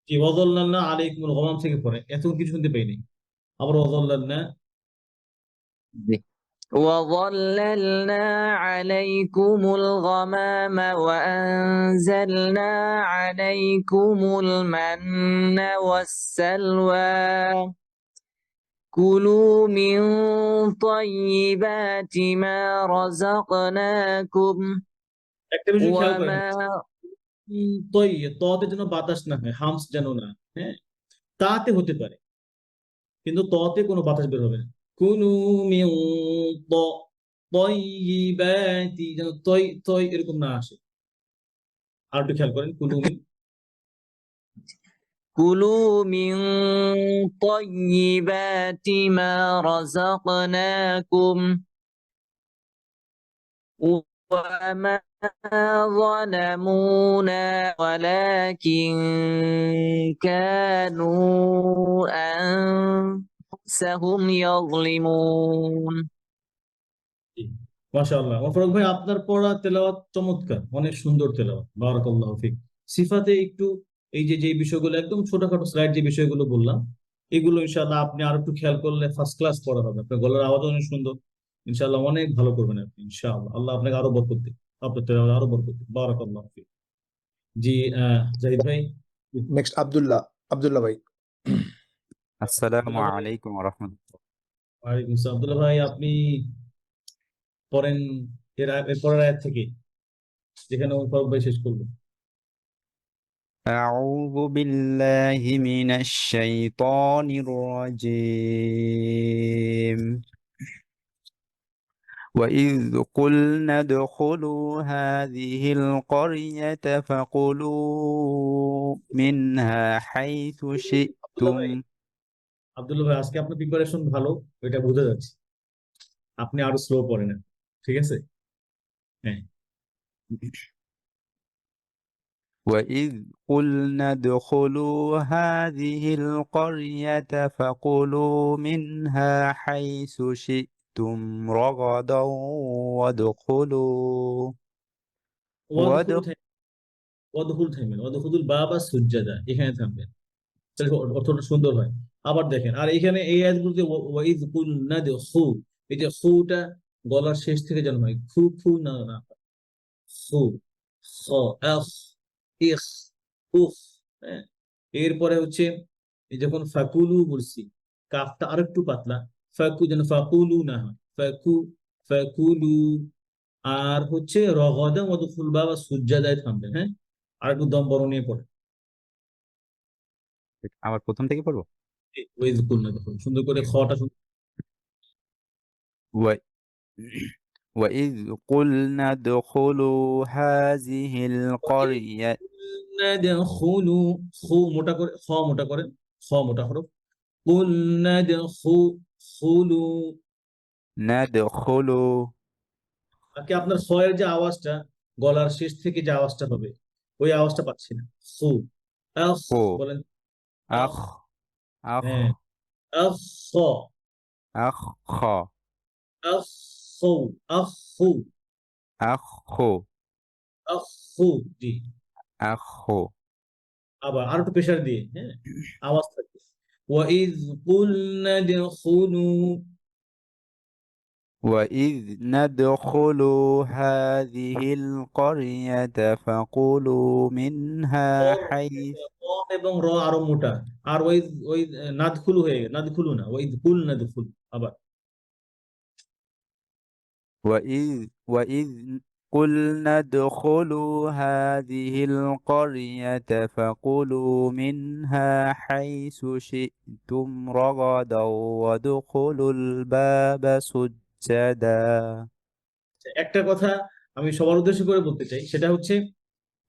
কি ওয়াযাল্লালনা আলাইকুমুল গমাম থেকে পড়েন, এত কিছু শুনতে পাইনি, আবার ওয়াযাল্লালনা। وظللنا عليكم الغمام وأنزلنا عليكم المن والسلوى كلوا من طيبات ما رزقناكم একটা বিষয় খেয়াল করেন, وما ততে যেন বাতাস না হয়, হামস যেন না, হ্যাঁ, তাতে হতে পারে, কিন্তু ততে কোনো বাতাস বের হবে না। কুলু মিন তাইয়িবাতি, যেন তয় তয় এরকম না আসে। আর একটু খেয়াল করেন, كلوا من طيبات ما رزقناكم وما ظلمونا ولكن كانوا أنفسهم يظلمون মাশাআল্লাহ। মোফাররক ভাই আপনার পড়া তেলাওয়াত চমৎকার, অনেক সুন্দর তেলাওয়াত, বারাকাল্লাহু ফিক। সিফাতে একটু এই যে যে বিষয়গুলো একদম ছোটখাটো স্লাইড যে বিষয়গুলো বললাম, এগুলো ইনশাআল্লাহ আপনি আর একটু খেয়াল করলে ফার্স্ট ক্লাস পড়া হবে। আপনার গলার আওয়াজ অনেক সুন্দর, ইনশাআল্লাহ অনেক ভালো করবেন আপনি, ইনশাআল্লাহ। আল্লাহ আপনাকে আরো বরকত দিক, আপনার তেলাওয়াত আরো বরকত দিক, বারাকাল্লাহু ফিক। জি জাহিদ ভাই। নেক্সট আব্দুল্লাহ ভাই। আসসালামু আলাইকুম ওয়া রাহমাতুল্লাহ। ওয়ালাইকুম আসসালাম। আব্দুল্লাহ ভাই আপনি পড়েন এর পরের আয়াত থেকে, যেখানে মোফাররক ভাই শেষ করলো। أعوذ بالله من الشيطان الرجيم وإذ قلنا ادخلوا هذه القرية فكلوا منها حيث আব্দুল্লাহ ভাই, شئتم আজকে আপনার প্রিপারেশন ভালো, এটা বোঝা যাচ্ছে। আপনি আরো স্লো পড়েন, ঠিক আছে? হ্যাঁ, وإذ قلنا ادخلوا هذه القرية فكلوا منها حيث شئتم رغدا وادخلوا ওয়াদখুল وادخ- থামবেন, ওয়াদখুলুল বাবা সুজ্জাদা, এখানে থামবেন, তাহলে অর্থটা সুন্দর হয়। আবার দেখেন, আর এখানে এই আয়াতগুলোতে ওয়াইদ কুলনা দেখু, এই যে খুটা গলার শেষ থেকে যেন হয়, খু খু না না, খু খ আখ ইখ উফ। হ্যাঁ, এরপরে হচ্ছে এই যখন ফাকুলু বলছি, কাফটা আরেকটু পাতলা, ফাকু যেন ফাকুলু না হয়, ফাকু ফাকুলু। আর হচ্ছে রগদা ওয়াদখুল বাবা সুজ্জাদায় থামবেন। হ্যাঁ, আর একটু দম বড় নিয়ে পড়ে, আবার প্রথম থেকে পড়বো ওয়াইদ কুলনা দেখুন সুন্দর করে খটা সুন্দর। و- وإذ قلنا ادخلوا هذه القرية নাদখুলু, খু মোটা করে, খ মোটা করেন, খ মোটা হরফ, কুল নাদখুলু। ندخلوا আজকে আপনার খয়ের যে আওয়াজটা, গলার শেষ থেকে যে আওয়াজটা হবে, ওই আওয়াজটা পাচ্ছি না। খু আখ خو বলেন, আখ। أخ أخ হ্যাঁ, আখ খ, أخ خ আখ খু, আখ খু, أخ خو আখ খু। জি, أخ خو আবার আর একটু প্রেশার দিয়ে, হ্যাঁ, আওয়াজ থাকবে। ওয়াইজ কুলনা দখুলু, وإذ ندخلوا هذه القرية فكلوا منها حيث কফ এবং র আরো মোটা। আর ওই নাদখুলু হয়ে গেছে, নাদখুলু না, ওই কুল নাদখুলু। আবার وإذ قلنا ادخلوا هذه القرية فكلوا منها حيث شئتم رغدا وادخلوا الباب سجدا একটা কথা আমি সবার উদ্দেশ্য করে বলতে চাই, সেটা হচ্ছে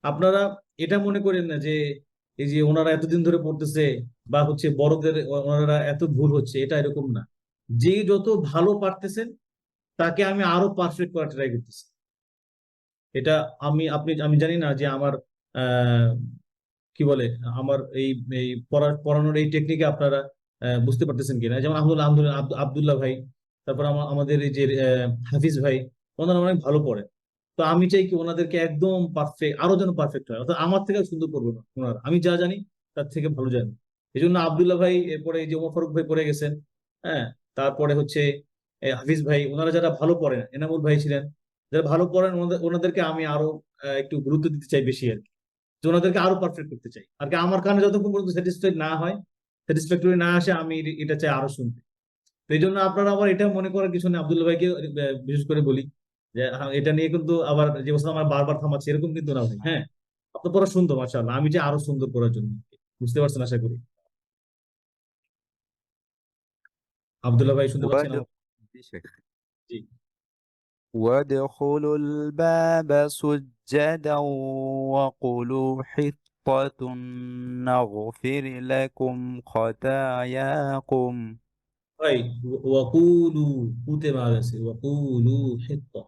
আপনারা এটা মনে করেন না যে এই যে ওনারা এতদিন ধরে পড়তেছে বা হচ্ছে বড়দের ওনারা এত ভুল হচ্ছে, এটা এরকম না। যে যত ভালো পারতেছেন তাকে আমি আরো পারফেক্ট করার ট্রাই করতেছি। এটা আমি জানি না যে আমার আহ কি বলে, আমার এই পড়ানোর এই টেকনিকে আপনারা বুঝতে পারতেছেন কিনা। যেমন আব্দুল্লাহ ভাই, তারপর আমাদের এই যে হাফিজ ভাই, ওনারা অনেক ভালো পড়ে। তো আমি চাই কি ওনাদেরকে একদম পারফেক্ট, আরো যেন পারফেক্ট হয়, অর্থাৎ আমার থেকে সুন্দর করবো না ওনারা, আমি যা জানি তার থেকে ভালো জানি। এই জন্য আব্দুল্লাহ ভাই, এরপরে এই যে ওমর ফারুক ভাই পড়ে গেছেন, হ্যাঁ, তারপরে হচ্ছে হাফিজ ভাই, ওনারা যারা ভালো পড়েন, এনামুল ভাই ছিলেন, যারা ভালো পড়েন, ওনাদেরকে আমি আরো একটু গুরুত্ব দিতে চাই বেশি আর কি, যে ওনাদেরকে আরো পারফেক্ট করতে চাই আর কি। আমার কানে যতক্ষণ পর্যন্ত স্যাটিসফাইড না হয়, স্যাটিসফ্যাক্টরি না আসে, আমি এটা চাই আরো শুনতে। তো এই জন্য আপনারা আবার এটা মনে করার কিছু নেই, আব্দুল্লাহ ভাইকে বিশেষ করে বলি যে এটা নিয়ে কিন্তু আবার যে বছর আমার বারবার থামাচ্ছে এরকম কিন্তু না ভাই। হ্যাঁ, আপনার পড়া সুন্দর মাশাআল্লাহ, আমি যে আরো সুন্দর করার জন্য, বুঝতে পারছেন আশা করি। আব্দুল্লাহ ভাই শুনতে পাচ্ছেন ود- জি। وادخلوا الباب سجدا وقولوا حطة نغفر لكم خطاياكم ভাই, ওয়াকুলু, কুতে মার আছে, ওয়াকুলু হিত্তা।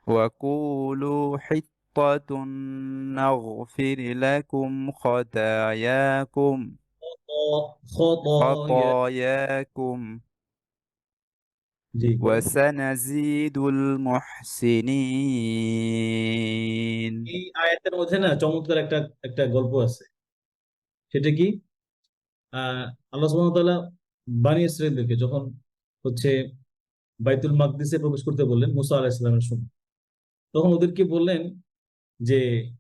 وقولوا حطة نغفر لكم خطاياكم খতায়া, خطاياكم জি বলেন। وسنزيد المحسنين এই আয়াতের মধ্যে না চমৎকার একটা একটা গল্প আছে। সেটা কি, আল্লাহ সুবহানাহু ওয়া তাআলা বানি ইসরাঈলদেরকে যখন হচ্ছে বাইতুল মাকদিসে প্রবেশ করতে বললেন মুসা আলাইহিস সালামের সময়, তখন ওদেরকে বললেন যে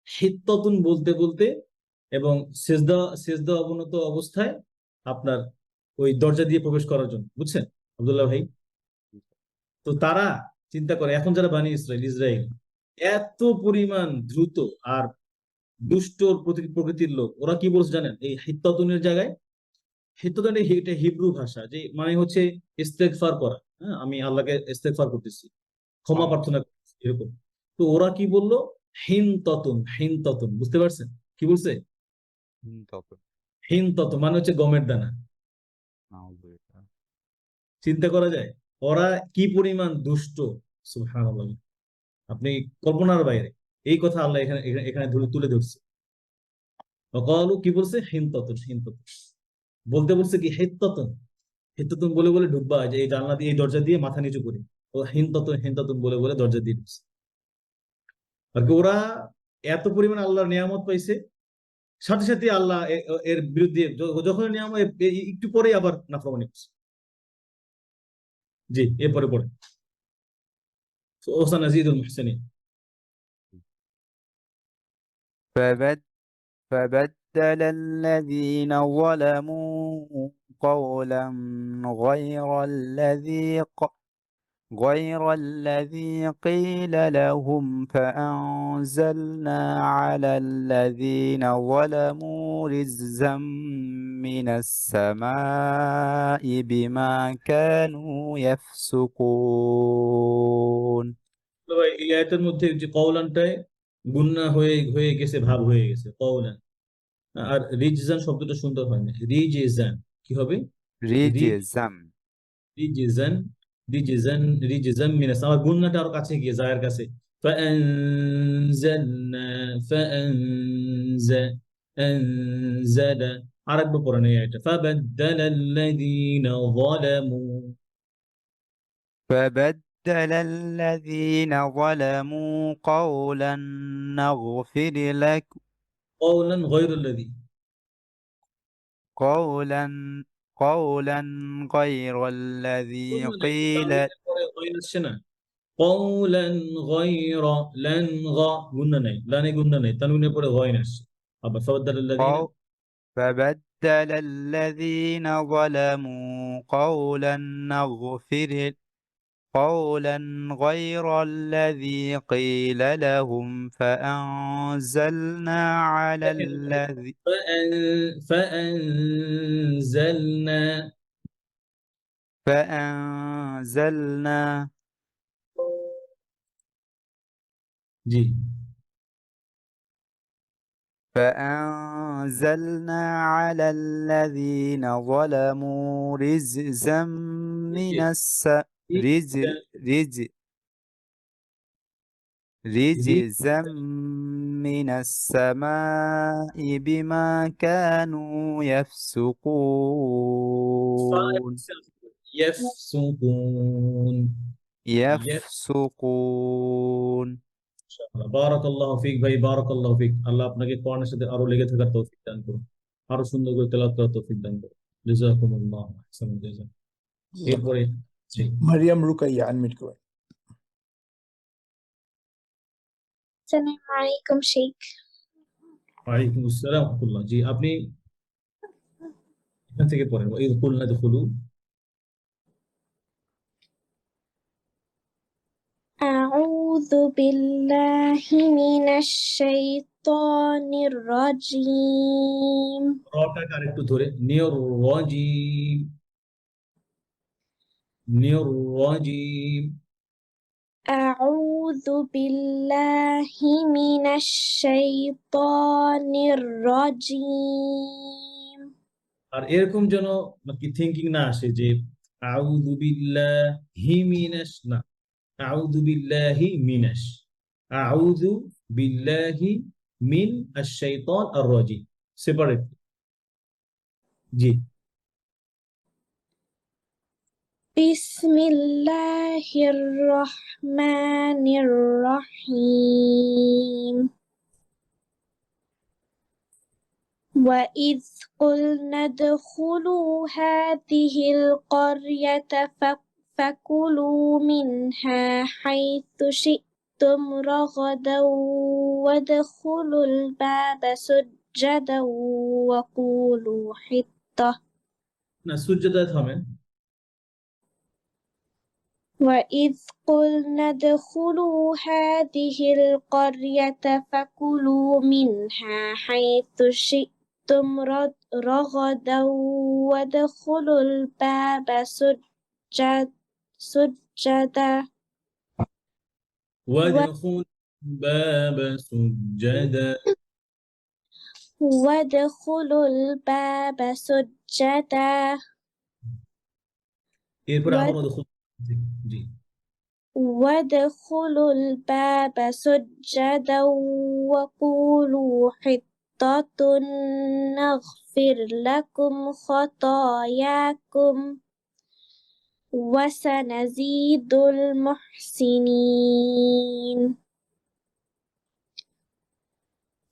হিত্তাতুন বলতে বলতে এবং সেজদা সেজদা অবনত অবস্থায় আপনার ওই দরজা দিয়ে প্রবেশ করার জন্য, বুঝছেন আব্দুল্লাহ ভাই? তো তারা চিন্তা করে, এখন যারা বানি ইসরাইল এত পরিমাণ দ্রুত আর দুষ্ট প্রকৃতির লোক, ওরা কি বলছে জানেন? এই হিত্তাতুনের জায়গায়, হিত্তাতুন এটা হিব্রু ভাষা, যে মানে হচ্ছে ইস্তেগফার করা। হ্যাঁ, আমি আল্লাহকে ইস্তেগফার করতেছি, ক্ষমা প্রার্থনা করতেছি, এরকম। তো ওরা কি বললো? হিনতাতুন, হিনতাতুন, বুঝতে পারছেন কি বলছে? হিনতাতুন মানে হচ্ছে গমের দানা। চিন্তা করা যায় ওরা কি পরিমাণ দুষ্ট! সুবহানাল্লাহ, আপনি কল্পনার বাইরে। এই কথা আল্লাহ এখানে এখানে তুলে ধরছে। অকালু কি বলছে? হিনতাতুন, হিনতাতুন বলতে বলছে কি? হিত্তাতুন, হিত্তাতুন বলে বলে ঢুকবা, যে এই জানলা দিয়ে, এই দরজা দিয়ে মাথা নিচু করে। ও হিনতাতুন, হিনতাতুন বলে বলে দরজা দিয়ে ঢুকছে। আর কি ওরা এত পরিমাণ আল্লাহর নিয়ামত পাইছে, সাথে সাথে আল্লাহ এর বিরুদ্ধে যখন নিয়ামত একটু পরে আবার নাফরমানি করছে। জি, এরপরে পরে ওসানাজিদুল মুহসিনিন। فبدل الذين ظلموا قولا غير الذي قيل لهم فأنزلنا على الذين ظلموا رجزا من السماء بما كانوا يفسقون. এই আয়াতের মধ্যে যে কওলানটায় গুন্না হয়ে হয়ে গেছে, ভাব হয়ে গেছে কওলান। আর রিজজান শব্দটা সুন্দর হয় না, রিজজান কি হবে? رجزا রিজজান, রিজজান, রিজজান মিনাস, আমার গুন্নাটা আরো কাছে গিয়ে জায়ের কাছে। ফাআনজালনা, আনজালা। আরেকবার পড়েন এই আয়াতটা। ফাবাদদালাল্লাযীনা যালামু, فبدل الذين ظلموا قولا نغفر لك قولا غير الذي قولا قولا غير الذي قيل قولا غير لن غا গুন্না নাই, লানে গুন্না নাই, তানউনের পরে গয়ন আসছে। আবার فبدل الذين ظلموا قولا غير الذي قيل لهم فأنزلنا على الذي فأنزلنا জি فأنزلنا على الذين ظلموا رجزا من رجزا من السماء بما كانوا يفسقون يفسقون. বারাকাল্লাহু ফিক ভাই, বারাকাল্লাহু ফিক। আল্লাহ আপনাকে কোরআনের সাথে আরো লেগে থাকার তৌফিক দান করুন, আরো সুন্দর করে তেলাওয়াত করার তৌফিক দান করুন। জাযাকুমুল্লাহ আহসানুল জাযা। এরপরে জি মারিয়াম রুকাইয়া আনমিউট করেন। আসসালামু আলাইকুম শেখ। ওয়ালাইকুম আসসালাম ওয়া রাহমাতুল্লাহ। জি, আপনি এখান থেকে পড়েন। ওয়া ইয কুলনা দুখুলু। أعوذ بالله من الشيطان الرجيم রটাকে আরেকটু ধরে, নিয়র রাজিম, নিয়র রাজিম। أعوذ بالله من الشيطان الرجيم আর এরকম যেন কি থিঙ্কিং না আসে যে আউযু বিল্লাহি মিনাশ, না, আউযু বিল্লাহি মিনাশ, আউযু বিল্লাহি মিন আশ-শাইতান আর-রাজিম, সেপারেট। জি بسم الله الرحمن الرحيم وإذ قلنا ادخلوا هذه القرية فكلوا منها حيث شئتم رغدا وادخلوا الباب سجدا وقولوا حطة না, সুজদায় থামেন। وإذ قلنا ادخلوا هذه القرية فكلوا منها حيث شئتم رغدا وادخلوا الباب سجدا وادخلوا الباب سجدا وادخلوا الباب سجدا এরপরে আবার ওদখুল জি وادخلوا الباب سجدا وقولوا حطة نغفر لكم خطاياكم وسنزيد المحسنين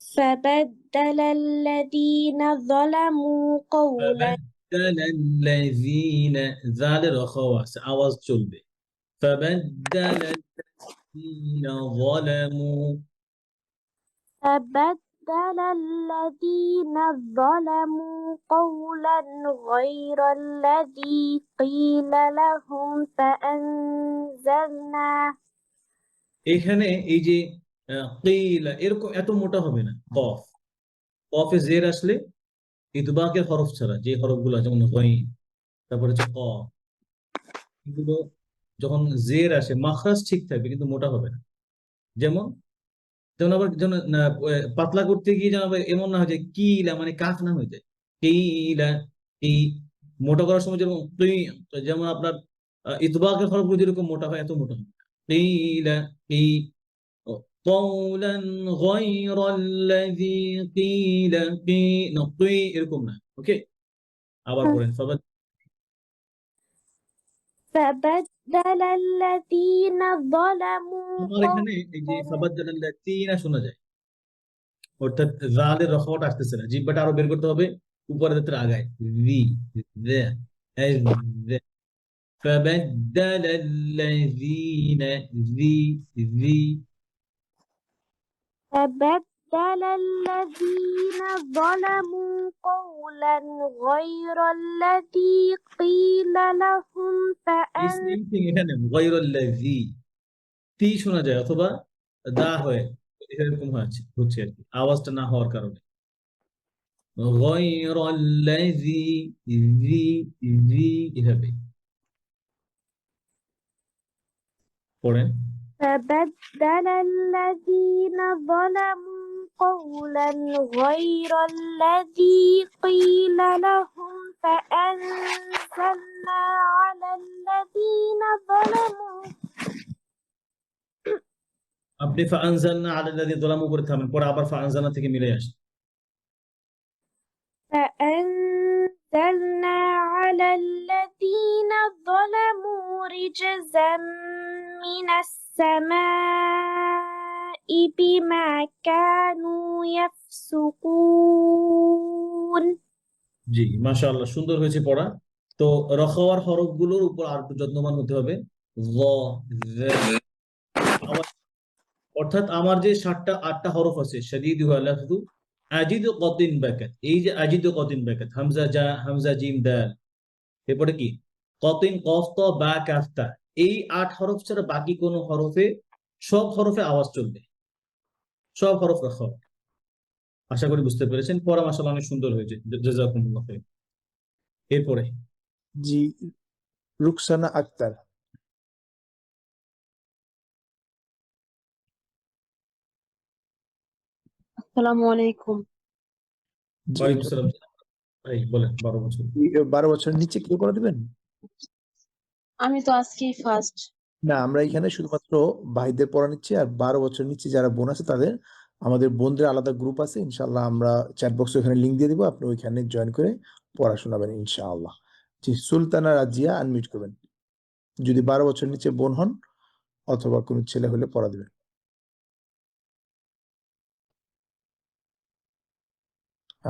فبدل الذين ظلموا قولا فبدل الذين জালের রখাও আছে আওয়াজ চলবে فبدل الذين ظلموا فبدل الذين ظلموا قولا غير الذي قيل لهم فأنزلنا এখানে এই যে কিলা এরকম এত মোটা হবে না কফে জের আসলে ইদবাকের হরফ ছাড়া যে হরফগুলো যেমন গইন তারপরে হচ্ছে ক এগুলো যখন জের আসে মাখরাজ ঠিক থাকবে কিন্তু মোটা হবে না যেমন যেমন আবার যেমন পাতলা করতে গিয়ে যেন আবার এমন না হয় যে কিলা মানে কাফ না হয়ে যায় কিলা এই মোটা করার সময় যেমন যেমন আপনার ইতবাকের হরফগুলো যেরকম মোটা হয় এত মোটা হবে কিলা এই قولا غير الذي قيل এরকম না ওকে আবার পড়েন فبدل الذين ظلموا তোমার এখানে এই যে ফাবাদদালাল্লাযীনা শোনা যায় অর্থাৎ জালের রখাওয়াটা আসতেছে না জিহ্বাটা আরো বের করতে হবে উপরে যাতে আগায় জি فبدل الذين فبدل الذين ظلموا قولا غير الذي قيل لهم সেম থিং এখানে গায়রুল্লাযী তি শোনা যায় অথবা দা হয় এরকম হচ্ছে আর কি আওয়াজটা না হওয়ার কারণে গায়রুল্লাযী এভাবে পড়েন فبدل الذين ظلموا قولا غير الذي قيل لهم فأنزلنا على الذين ظلموا আপনি ফাআনজালনা আলাল্লাযী যালামু করে থামেন পরে আবার ফাআনজালনা থেকে মিলে আসে فأنزلنا على الذين ظلموا رجزا من السماء بما كانوا يفسقون জি মাশাআল্লাহ সুন্দর হয়েছে পড়া তো রখাওয়ার হরফগুলোর উপর আর একটু যত্নবান হতে হবে অর্থাৎ আমার যে 7টা হরফ আছে শাদীদু লাফযু আজিদু কতিন বাকাত এই যে আজিদু কতিন বাকাত হামজা জিম দাল এরপরে কি কতিন কফ ত বা কাফ তা এই 8 হরফ ছাড়া বাকি কোন হরফে সব হরফে আওয়াজ চলবে সব হরফ রাখা আশা করি বুঝতে পেরেছেন পড়া মাশাআল্লাহ অনেক সুন্দর হয়েছে জাযাকুমুল্লাহ খাইর এরপরে জি রুকসানা আক্তার আসসালামু আলাইকুম। জি ওয়ালাইকুম আসসালাম ভাই বলেন 12 বছর 12 বছরের নিচে কেউ করে দিবেন আমি তো আজকেই ফার্স্ট। না আমরা এখানে শুধুমাত্র ভাইদের পড়া নিচ্ছি আর 12 বছরের নিচে যারা বোন আছে তাদের আমাদের বোনদের আলাদা গ্রুপ আছে ইনশাআল্লাহ আমরা চ্যাট বক্সে ওখানে লিংক দিয়ে দিব আপনি ওইখানে জয়েন করে পড়া শোনাবেন ইনশাআল্লাহ জি সুলতানা রাজিয়া আনমিউট করবেন যদি 12 বছরের নিচে বোন হন অথবা কোনো ছেলে হলে পড়া দিবেন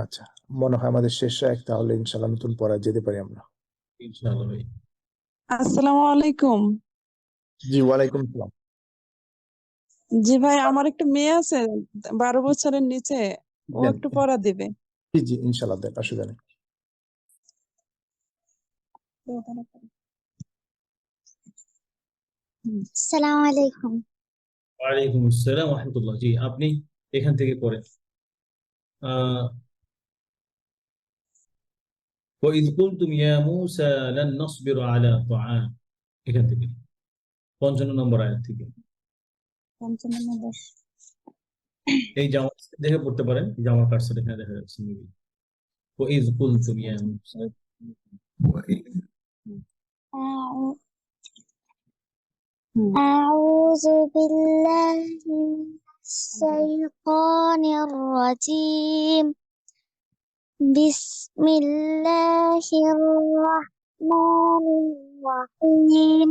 আচ্ছা মনে হয় আমাদের শেষ এক তাহলে ইনশাআল্লাহ নতুন পড়া যেতে পারি আমরা ইনশাআল্লাহ ভাই আসসালামু আলাইকুম। জি ওয়ালাইকুম আসসালাম জি ভাই আমার একটা মেয়ে আছে 12 বছরের নিচে, ও দেন একটু পড়া দিবে। জি জি ইনশাআল্লাহ দেন অসুবিধা নেই আসসালামু আলাইকুম। ওয়ালাইকুম আসসালাম ওয়া রাহমাতুল্লাহ। জি, আপনি এখান থেকে পড়েন। وإذ قلتم يا موسى لن نصبر على طعام, এখান থেকে 55 নম্বর আয়াত থেকে। এই জামা দেখে পড়তে পারেন, জামা কার্সর এখানে দেখা যাচ্ছে মেবি। وإذ قلتم يا موسى, أعوذ بالله من الشيطان الرجيم. بسم الله الرحمن الرحيم.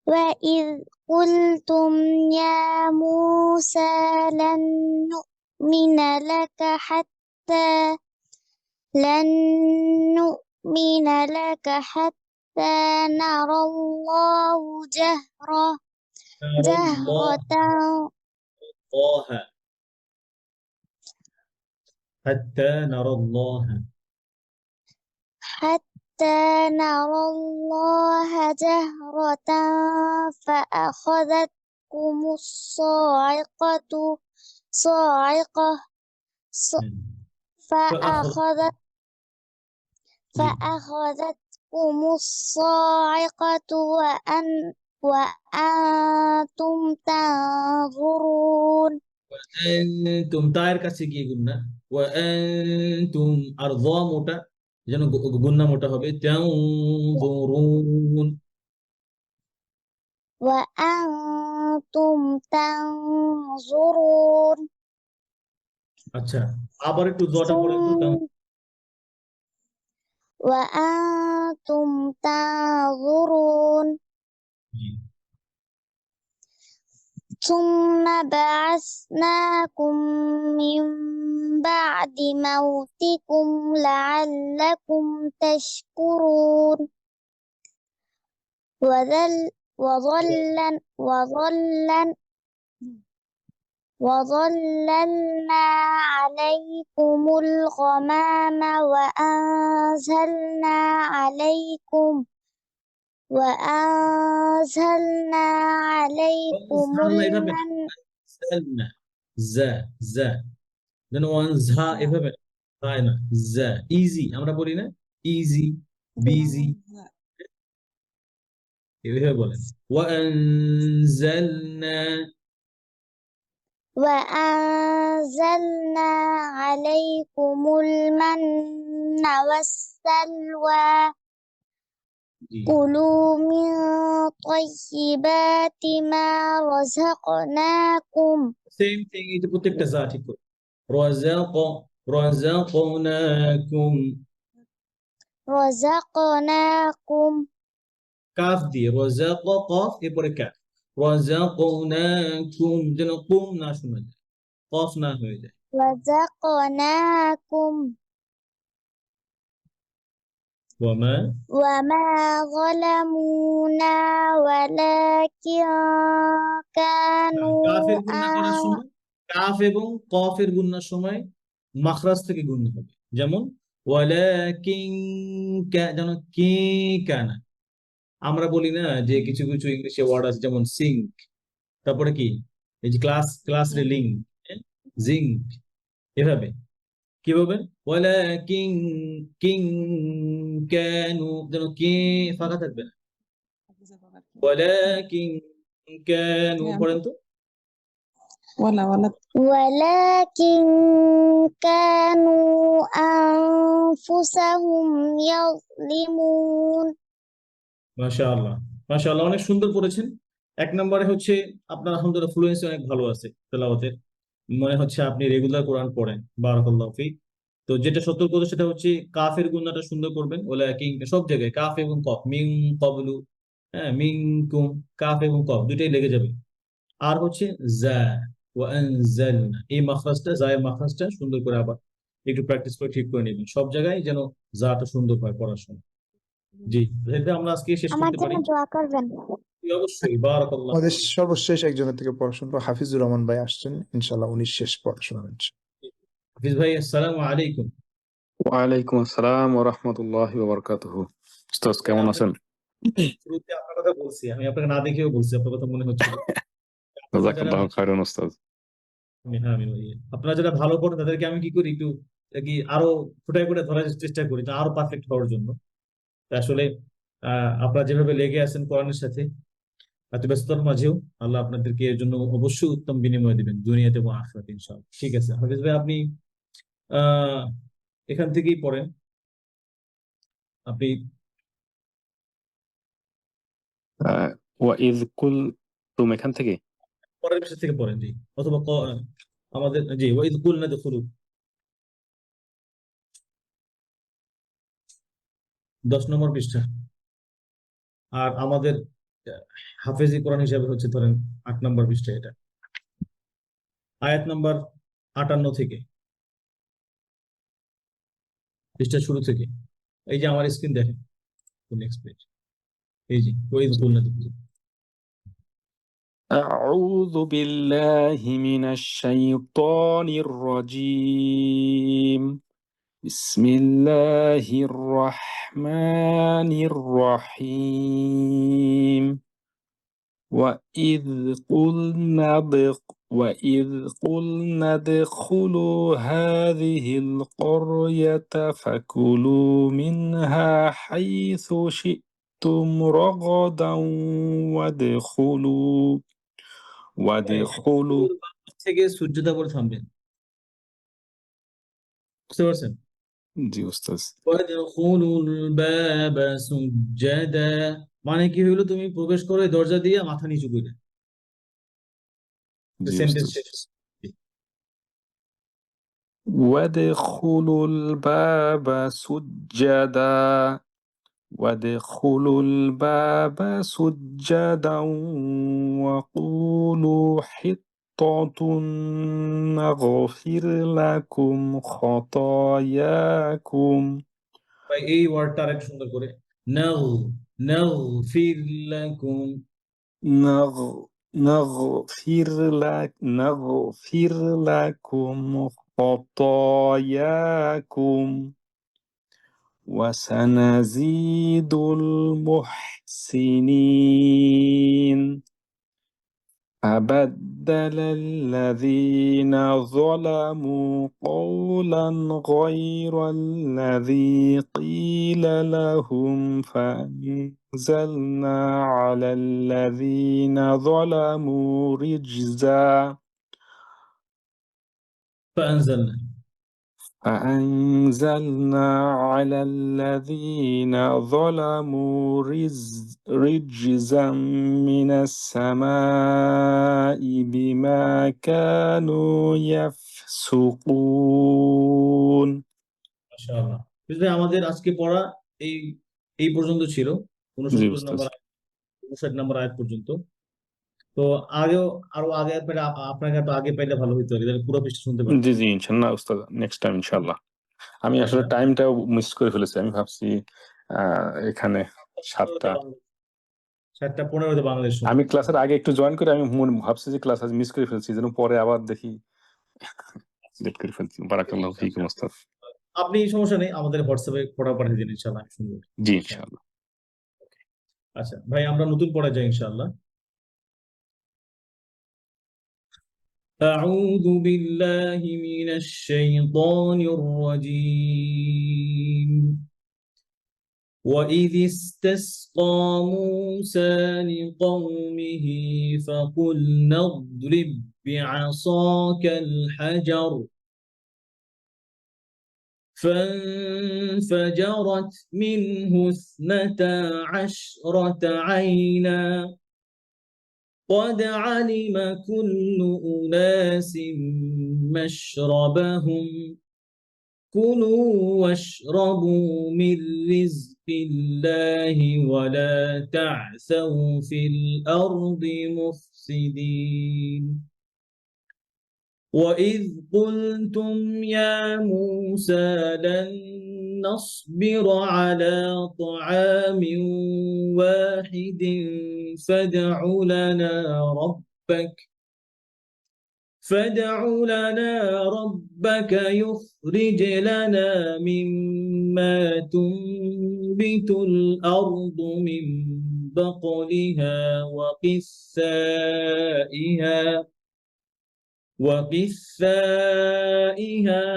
وإذ قلتم يا موسى لن نؤمن لك حتى نرى الله جهرة الله حتى نرى الله حتى نرى الله جهرة فأخذتكم فأخذتكم الصاعقة وأنتم تنظرون. أنتم তায়ের কাছে গিয়ে গুন্না, وأنتم আর য মোটা যেন গুন্না মোটা হবে, তানজুরুন। وأنتم تنظرون. আচ্ছা, আবার একটু জটা পড়ে একটু। وأنتم تنظرون. জি। ثم بعثناكم من بعد موتكم لعلكم تشكرون. وظللنا عليكم الغمام وأنزلنا عليكم المن. যেন ওয়ানজা এভাবে হয় না, জা ইজি আমরা বলি না, ইজি বিজি এভাবে বলেন। وأنزلنا عليكم المن والسلوى كلوا من طيبات ما رزقناكم. সেম থিং, এটা প্রত্যেকটা যা ঠিক করে। রাযাকনাকুম কাফ দিয়ে রাযাক কফ এরপরে কাফ, রাযাকনাকুম যেন কুম না শোনা যায়, কফ না হয়ে যায়। رزقناكم وما ظلمونا ولكن كانوا কাফের গুণনা করার সময় কাফ এবং কফের গুণনার সময় মাখরাজ থেকে গুণনা হবে, যেমন ওয়ালাকিন যেন কি কানা। আমরা বলি না যে কিছু কিছু ইংলিশে ওয়ার্ড আছে যেমন সিঙ্ক, তারপরে কি এই যে ক্লাস রিলিং, জিঙ্ক, এভাবে কি বলবেন? ওয়ালাকিন কিং কানু যেন কি ফাঁকা থাকবে না, ওয়ালাকিন কানু পড়েন তো। ولكن كانوا أنفسهم يظلمون. মাশাআল্লাহ মাশাআল্লাহ, অনেক সুন্দর পড়েছেন। এক নম্বরে হচ্ছে আপনার আলহামদুলিল্লাহ ফ্লুয়েন্সি অনেক ভালো আছে তেলাওয়াতের, মনে হচ্ছে আপনি রেগুলার কোরআন পড়েন, বারাকাল্লাহু ফিক। তো যেটা সতর্ক সেটা হচ্ছে কাফের গুণাটা সুন্দর করবেন, ওয়ালাকিন সব জায়গায় কাফ এবং কফ, মিন ক্বাবলু, হ্যাঁ মিনকুম, কাফ এবং কফ দুইটাই লেগে যাবে। আর হচ্ছে যা ওয়ানজালনা, এই মাখরাজটা, জায়ের মাখরাজটা সুন্দর করে আবার একটু প্র্যাকটিস করে ঠিক করে নেবেন, সব জায়গায় যেন জাটা সুন্দর হয় পড়ার সময়। জি, তাহলে আমরা আজকে শেষ আমার করতে পারি। জন্য দোয়া করবেন। অবশ্যই, বারাকাল্লাহ। আমাদের সর্বশেষ একজনের থেকে পড়াশোনা হাফিজুর রহমান ভাই আসছেন, ইনশাল্লাহ উনি শেষ পড়াশোনা হচ্ছে। হাফিজ ভাই, আসসালামু আলাইকুম। ওয়ালাইকুম আসসালাম ওয়া রাহমাতুল্লাহি ওয়া বারাকাতুহু। উস্তাদ কেমন আছেন? শুরুতে আপনার কথা বলছি, আমি আপনাকে না দেখেও বলছি, আপনার কথা মনে হচ্ছিল। আপনারা যারা জাযাকাল্লাহু খায়রান ওস্তাদ। হ্যাঁ আমি আপনারা যারা ভালো করেন তাদেরকে আমি কি করি, একটু কি আরো ফুটাই করে ধরার চেষ্টা করি, তো আরো পারফেক্ট হওয়ার জন্য। তা আসলে আপনারা যেভাবে লেগে আছেন কোরআনের সাথে, এত ব্যস্ততার মাঝেও আল্লাহ আপনাদেরকে এর জন্য অবশ্যই উত্তম বিনিময় দিবেন দুনিয়াতে এবং আখিরাতে ইনশাআল্লাহ। ঠিক আছে হাফিজ ভাই, আপনি আহ এখান থেকেই পড়েন। আপনি ওয়াইদ কুলতুম এখান থেকে। পরের পৃষ্ঠা থেকে পড়েন, জি। অথবা আমাদের জি ওয়াইদ কুলনা দুখুলু 10 নম্বর পৃষ্ঠা। আর আমাদের হাফেজি কোরআন হিসাবে হচ্ছে ধরেন 8 নম্বর পৃষ্ঠা, এটা আয়াত নাম্বার 58 থেকে, পৃষ্ঠা শুরু থেকে। এই যে আমার স্ক্রিন দেখেন, নেক্সট পেজ, এই যে ওয়াইদ কুলনা দুখুলু। أعوذ بالله من الشيطان الرجيم. بسم الله الرحمن الرحيم. وإذ قلنا ادخلوا هذه القرية فكلوا منها حيث شئتم رغدا وادخلوا থেকে সূর্যোদয় বলে থামবেন, বুঝতে পারছেন? জি উস্তাদ। ওয়াদখুলুল বাবা সুজ্জাদা, মানে কি হলো, তুমি প্রবেশ করে দরজা দিয়ে মাথা নিচু করে। জি সেন্টেন্স উস্তাদ। শেষ। وادخلوا الباب سجدا وقولوا حطة نغفر لكم خطاياكم. ভাই এই ওয়ার্ডটা আরেকটু সুন্দর করে, নাগ নাগফির লাকুম। نغفر لكم خطاياكم وسنزيد المحسنين. فبدل الذين ظلموا قولا غير الذي قيل لهم فأنزلنا على الذين ظلموا رجزا. فأنزلنا على الذين ظلموا رجزا من السماء بما كانوا يفسقون. মাশাআল্লাহ। বুঝলে আমাদের আজকে পড়া এই এই পর্যন্ত ছিল, 59 নম্বর 59 নম্বর আয়াত পর্যন্ত। তো আরো আগে আপনাকে তো আগে পাইলে ভালো হইতো, তাহলে পুরো পৃষ্ঠা শুনতে পারতেন। জি জি ইনশাআল্লাহ উস্তাদ, নেক্সট টাইম ইনশাআল্লাহ। আমি আসলে টাইমটাও মিস করে ফেলেছি, আমি ভাবছি এখানে 7:15 বাংলাদেশ সময়। আমি ক্লাসের আগে একটু জয়েন করে আমি ভাবছি যে ক্লাস আজ মিস করে ফেলছি, যেন পরে আবার দেখি লেট করে ফেলছি। বারাকাল্লাহু ফিকুম উস্তাদ। আপনি সমস্যা নেই, আমাদের হোয়াটসঅ্যাপে পড়া পাঠিয়ে দিন, ইনশাআল্লাহ আমি শুনবো। জি ইনশাআল্লাহ। আচ্ছা ভাই, আমরা নতুন পড়া যাই ইনশাআল্লাহ। أعوذ بالله من الشيطان الرجيم. وإذ استسقى موسى لقومه فقلنا اضرب بعصاك الحجر فانفجرت منه 12 عينا قد علم كل أناس مشربهم كلوا واشربوا من رزق الله ولا تعثوا في الأرض مفسدين. وإذ قلتم يا موسى لن نصبر على طعام واحد فادع لنا فادع لنا ربك يخرج لنا مما تنبت الأرض من بقلها وقثائها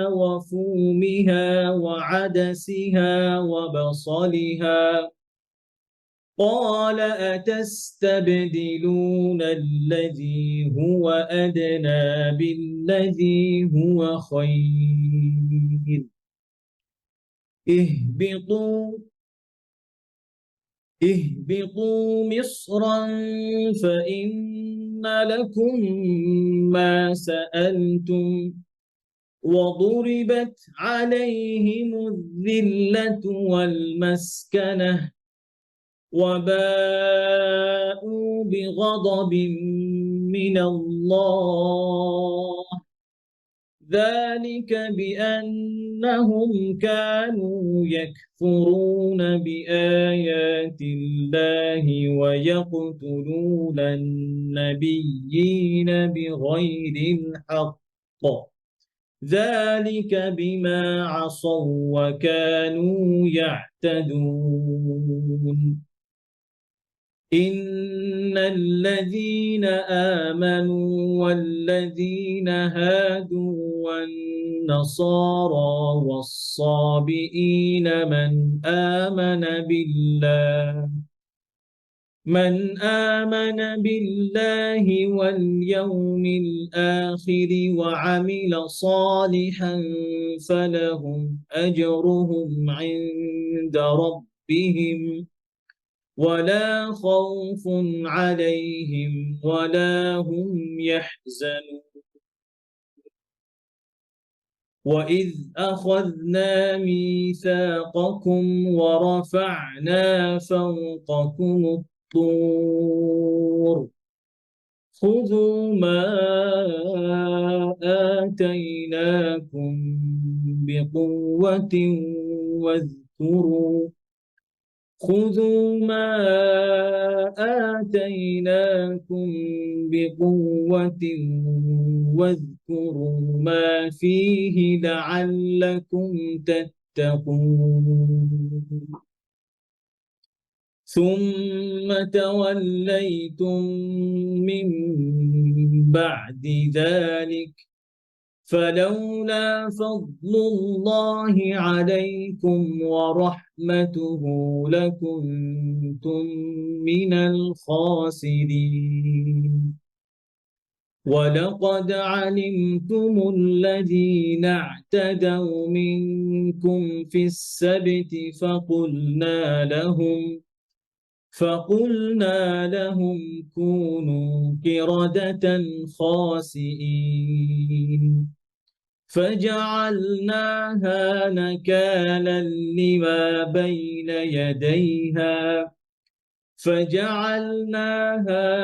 وفومها وعدسها وبصلها قال أتستبدلون الذي هو أدنى بالذي هو خير اهبطوا مصرا فإن لكم ما سألتم وضربت عليهم الذلة والمسكنة وباءوا بغضب من الله ذلك بأنهم كانوا يكفرون بآيات الله ويقتلون النبيين بغير الحق ذلك بما عصوا وكانوا يعتدون إن الذين آمنوا والذين هادوا والنصارى والصابئين من آمن بالله واليوم الآخر وعمل صالحا فلهم أجرهم عند ربهم ولا خوف عليهم ولا هم يحزنون وإذ أخذنا ميثاقكم ورفعنا فوقكم الطور خذوا ما آتيناكم بقوة واذكروا واذكروا ما فيه لعلكم تتقون ثم توليتم من بعد ذلك فلولا فضل الله عليكم ورحمته لكنتم من الخاسرين ولقد علمتم الذين اعتدوا منكم في السبت فقلنا لهم كونوا قردة خاسئين فجعلناها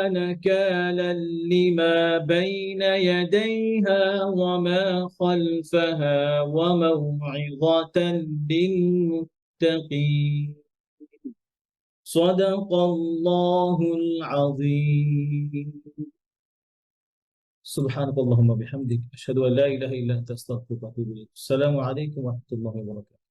نكالا لما بين يديها وما خلفها وموعظة للمتقين صدق الله العظيم سبحانك اللهم وبحمدك أشهد أن لا إله إلا أنت أستغفرك وأتوب إليك السلام عليكم ورحمة الله وبركاته